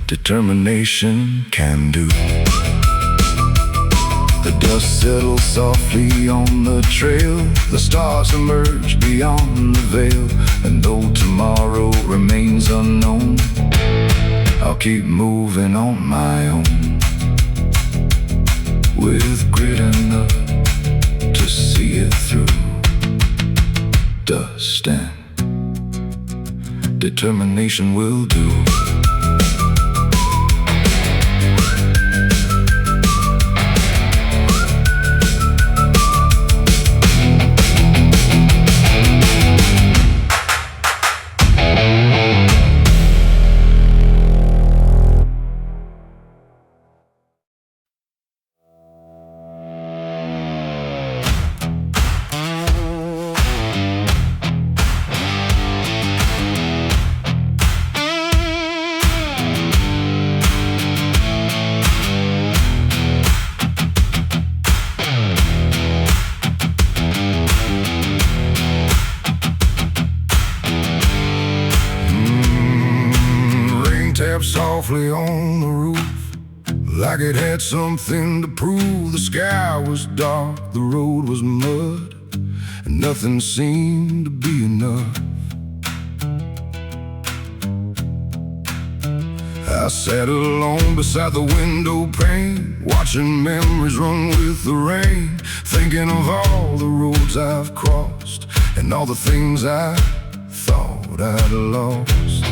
determination can do. The dust settles softly on the trail, the stars emerge beyond the veil, and though tomorrow remains unknown, I'll keep moving on my own, with grit enough to see it through. Dust and determination will do. Softly on the roof, like it had something to prove. The sky was dark, the road was mud, and nothing seemed to be enough. I sat alone beside the window pane, watching memories run with the rain, thinking of all the roads I've crossed and all the things I thought I'd lost.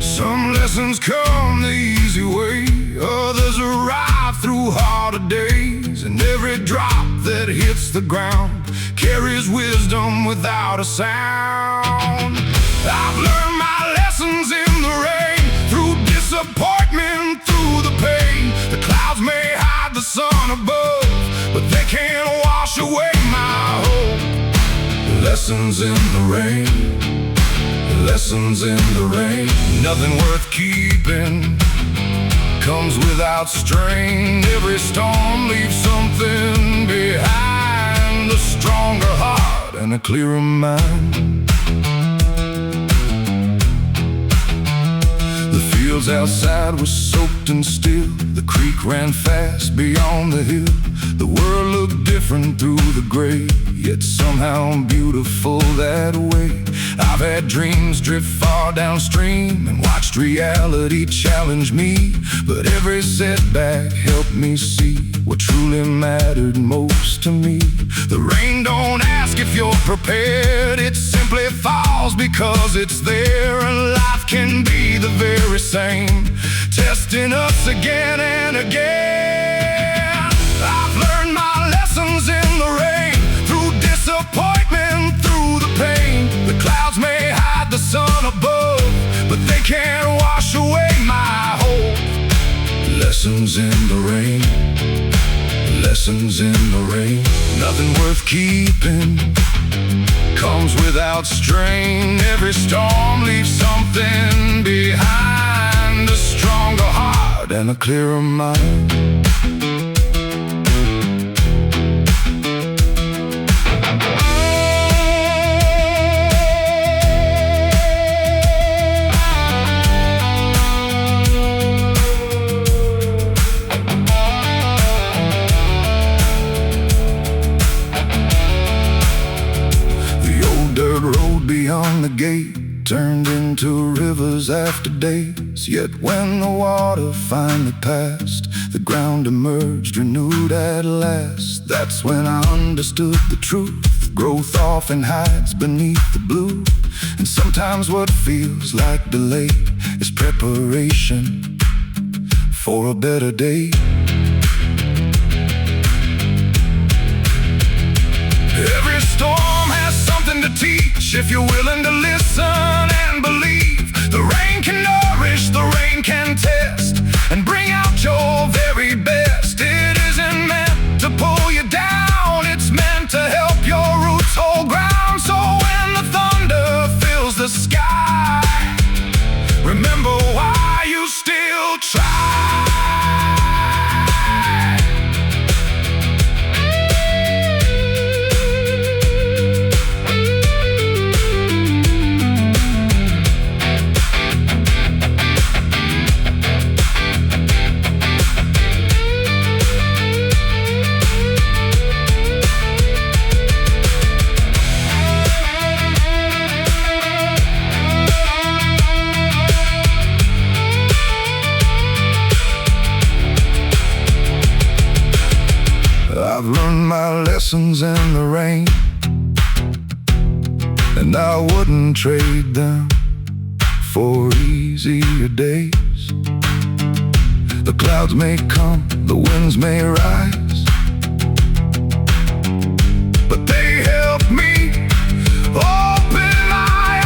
Some lessons come the easy way, others arrive through harder days, and every drop that hits the ground carries wisdom without a sound. I've learned my lessons in the rain, through disappointment, through the pain. The clouds may hide the sun above, but they can't wash away my hope. Lessons in the rain, lessons in the rain. Nothing worth keeping comes without strain. Every storm leaves something behind, a stronger heart and a clearer mind. The fields outside were soaked and still, the creek ran fast beyond the hill. The world looked different through the gray, yet somehow beautiful that way. I've had dreams drift far downstream and watched reality challenge me, but every setback helped me see what truly mattered most to me. The rain don't ask if you're prepared, it simply falls because it's there. And life can be the very same, testing us again and again. I've learned my lessons in the rain, through disappointment, through the pain. The clouds may hide the sun above, but they can't wash away my hope. Lessons in the rain, lessons in the rain. Nothing worth keeping comes without strain. Every storm leaves something behind, a stronger heart and a clearer mind. beyond the gate turned into rivers after days. Yet when the water finally passed, the ground emerged renewed at last. That's when I understood the truth. Growth often hides beneath the blue, and sometimes what feels like delay is preparation for a better day. Every storm has something to teach if you're willing to listen and believe. The rain can nourish, the rain can test, and bring out your very best. It isn't meant to pull you down, it's meant to help your roots hold ground. So when the thunder fills the sky, remember why you still try. I've learned my lessons in the rain, and I wouldn't trade them for easier days. The clouds may come, the winds may rise, but they help me open my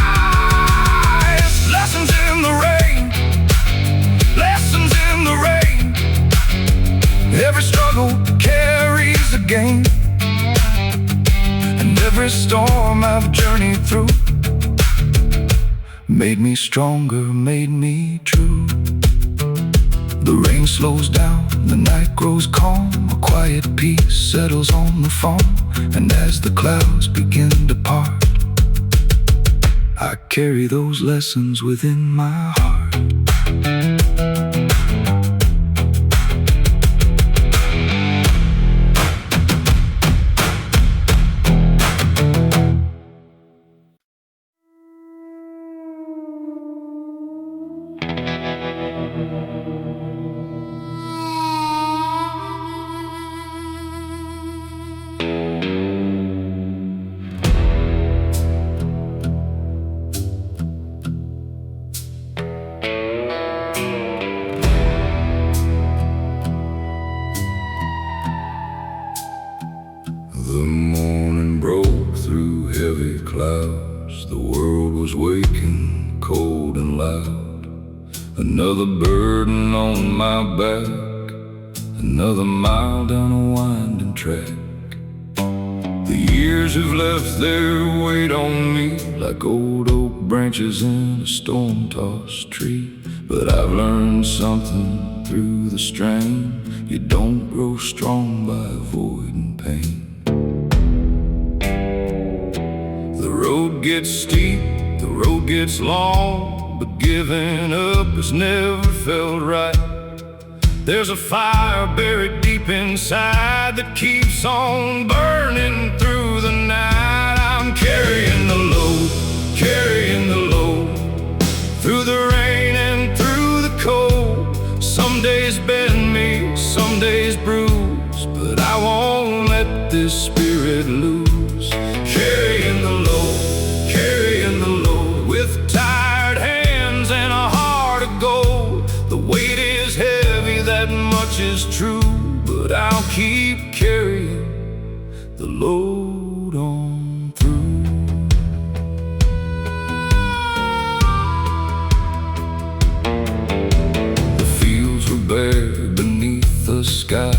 eyes. Lessons in the rain, lessons in the rain. Every struggle carries a gain, and every storm I've journeyed through made me stronger, made me true. The rain slows down, the night grows calm, a quiet peace settles on the farm. And as the clouds begin to part, I carry those lessons within my heart. The morning broke through heavy clouds. The world was waking, cold and loud. Another burden on my back, another mile down a winding track. The years have left their weight on me like old oak branches in a storm-tossed tree. But I've learned something through the strain. You don't grow strong by avoiding pain. The road gets steep, the road gets long, but giving up has never felt right. There's a fire buried deep inside that keeps on burning through the night. I'm carrying the load, carrying the load, through the rain and through the cold. Some days bend me, some days bruise, but I won't let this spirit lose. Carrying the load, carrying the load, with tired hands and a heart of gold. The weight is heavy, that much is true, but I'll keep carrying the load on through. The fields were bare beneath the sky.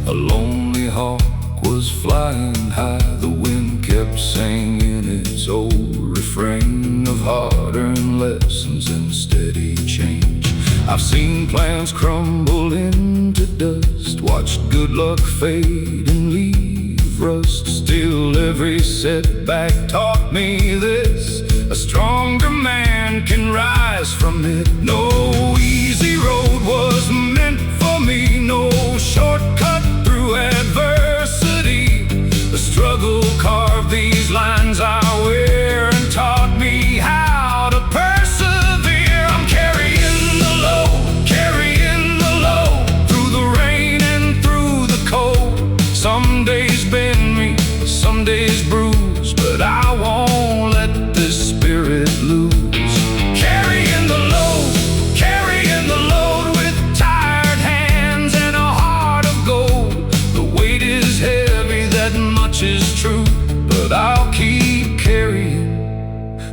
A lonely hawk was flying high. The wind kept singing its old refrain of hard-earned lessons and steady change. I've seen plans crumble into dust, watched good luck fade and leave rust. Still every setback taught me this: a stronger man can rise from it. No easy road was meant for me, no shortcut through adversity. The struggle carved these lines I wear and taught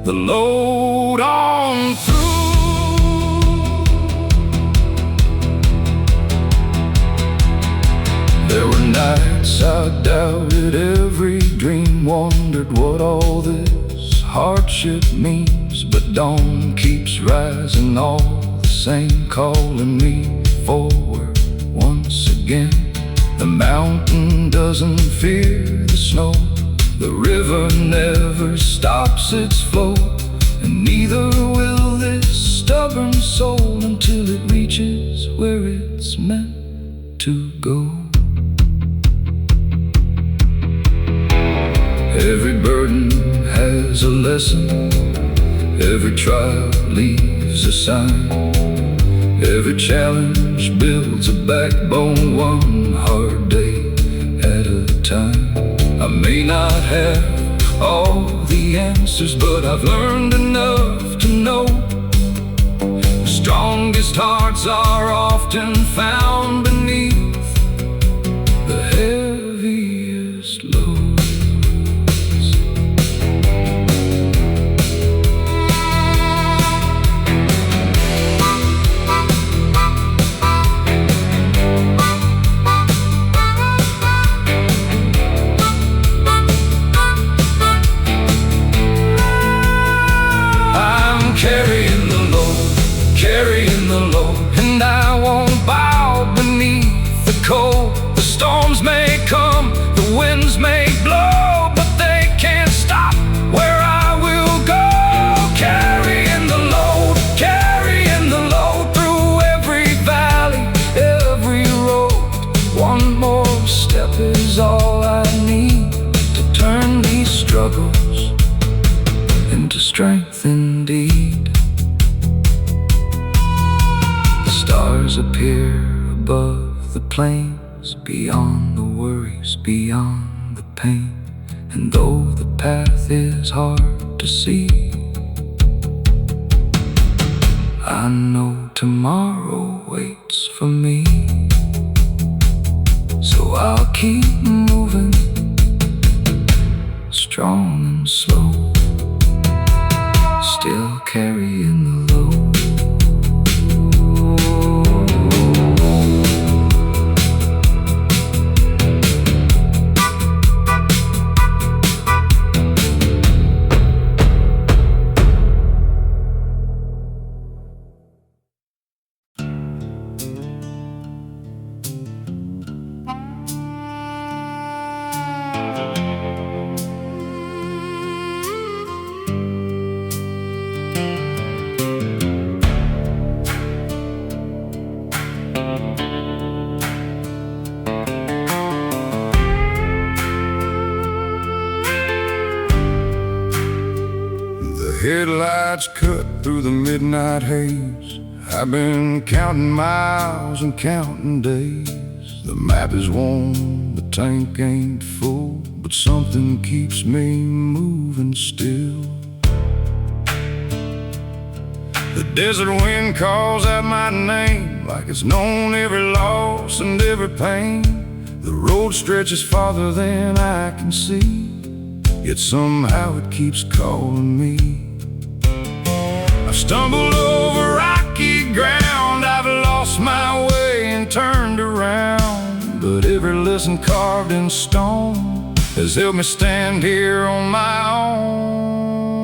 the load on through. There were nights I doubted every dream, wondered what all this hardship means. But dawn keeps rising, all the same, calling me forward once again. The mountain doesn't fear the snow, the river never stops its flow, and neither will this stubborn soul until it reaches where it's meant to go. Every burden has a lesson, every trial leaves a sign, every challenge builds a backbone, one hard day at a time. I may not have all the answers, but I've learned enough to know the strongest hearts are often found beneath the heaviest loads. Carrying the load, and I won't bow beneath the cold. The storms may come, the winds may blow, but they can't stop where I will go. Carrying the load through every valley, every road. One more step is all I need to turn these struggles into strength indeed. Stars appear above the plains, beyond the worries, beyond the pain. And though the path is hard to see, I know tomorrow waits for me. So I'll keep moving, strong and slow, still carrying the load. Headlights cut through the midnight haze. I've been counting miles and counting days. The map is worn, the tank ain't full, but something keeps me moving still. The desert wind calls out my name like it's known every loss and every pain. The road stretches farther than I can see, yet somehow it keeps calling me. I've stumbled over rocky ground, I've lost my way and turned around, but every lesson carved in stone has helped me stand here on my own.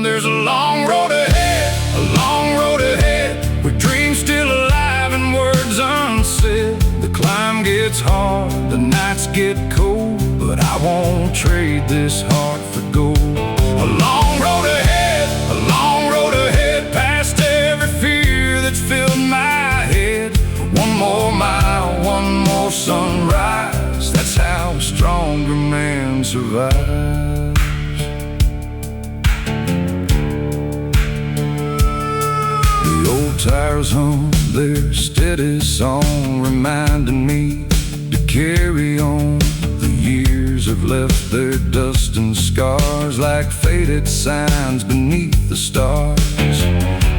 There's a long road ahead, a long road ahead, with dreams still alive and words unsaid. The climb gets hard, the nights get cold, but I won't trade this heart for gold. A long road ahead, a long road ahead, past every fear that's filled my head. One more mile, one more sunrise, that's how a stronger man survives. The old tires hum their steady song, reminding me to carry on. The years have left their dust and scars like faded signs beneath the stars.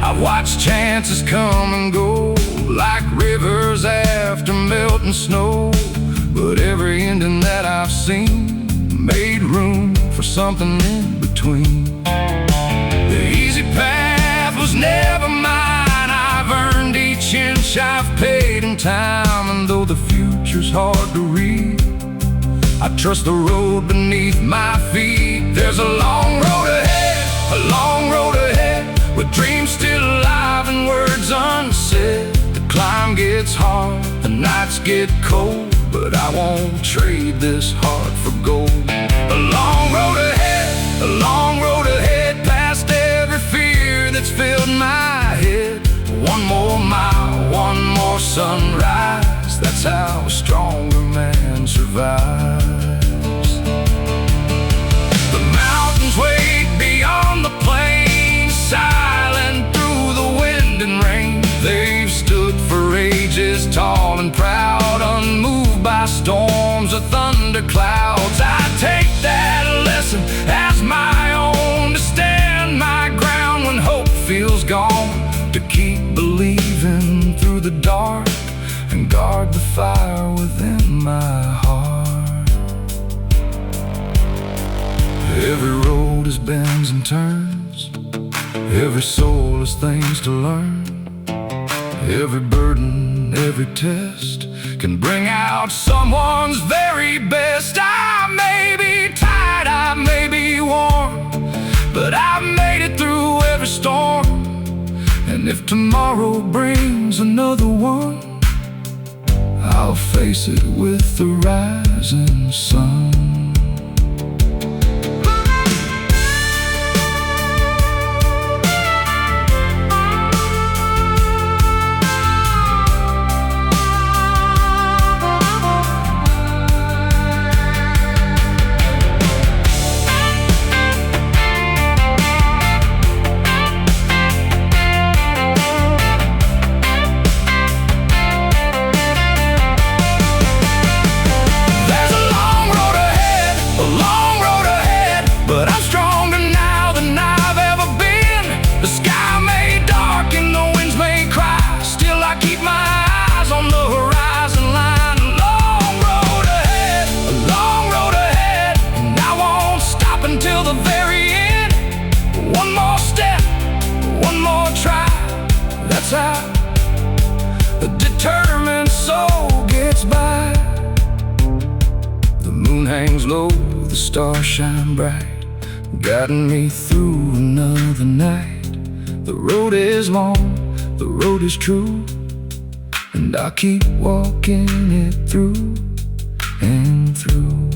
I've watched chances come and go like rivers after melting snow, but every ending that I've seen made room for something in between. trust the road beneath my feet. There's a long road ahead, a long road ahead, with dreams still alive and words unsaid. The climb gets hard, the nights get cold, but I won't trade this heart for gold. A long road ahead, a long road ahead, past every fear that's filled my head. One more mile, one more sunrise, that's how a stronger man survives. The mountains wait beyond the plains, silent through the wind and rain. They've stood for ages, tall and proud, unmoved by storms or thunder clouds. I take that lesson as my own, to stand my ground when hope feels gone, to keep believing through the dark and guard the fire within my heart. Every road has bends and turns, every soul has things to learn. Every burden, every test can bring out someone's very best. I may be tired, I may be worn, but I've made it through every storm. And if tomorrow brings another one, I'll face it with the rising sun. A determined soul gets by. The moon hangs low, the stars shine bright, guiding me through another night. The road is long, the road is true, and I keep walking it through and through.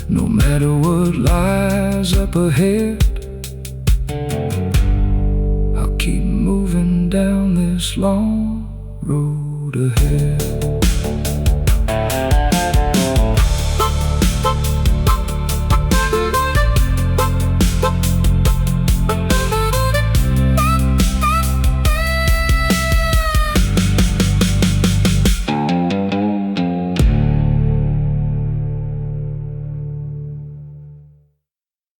No matter what lies up ahead, I'll keep moving down this long road ahead.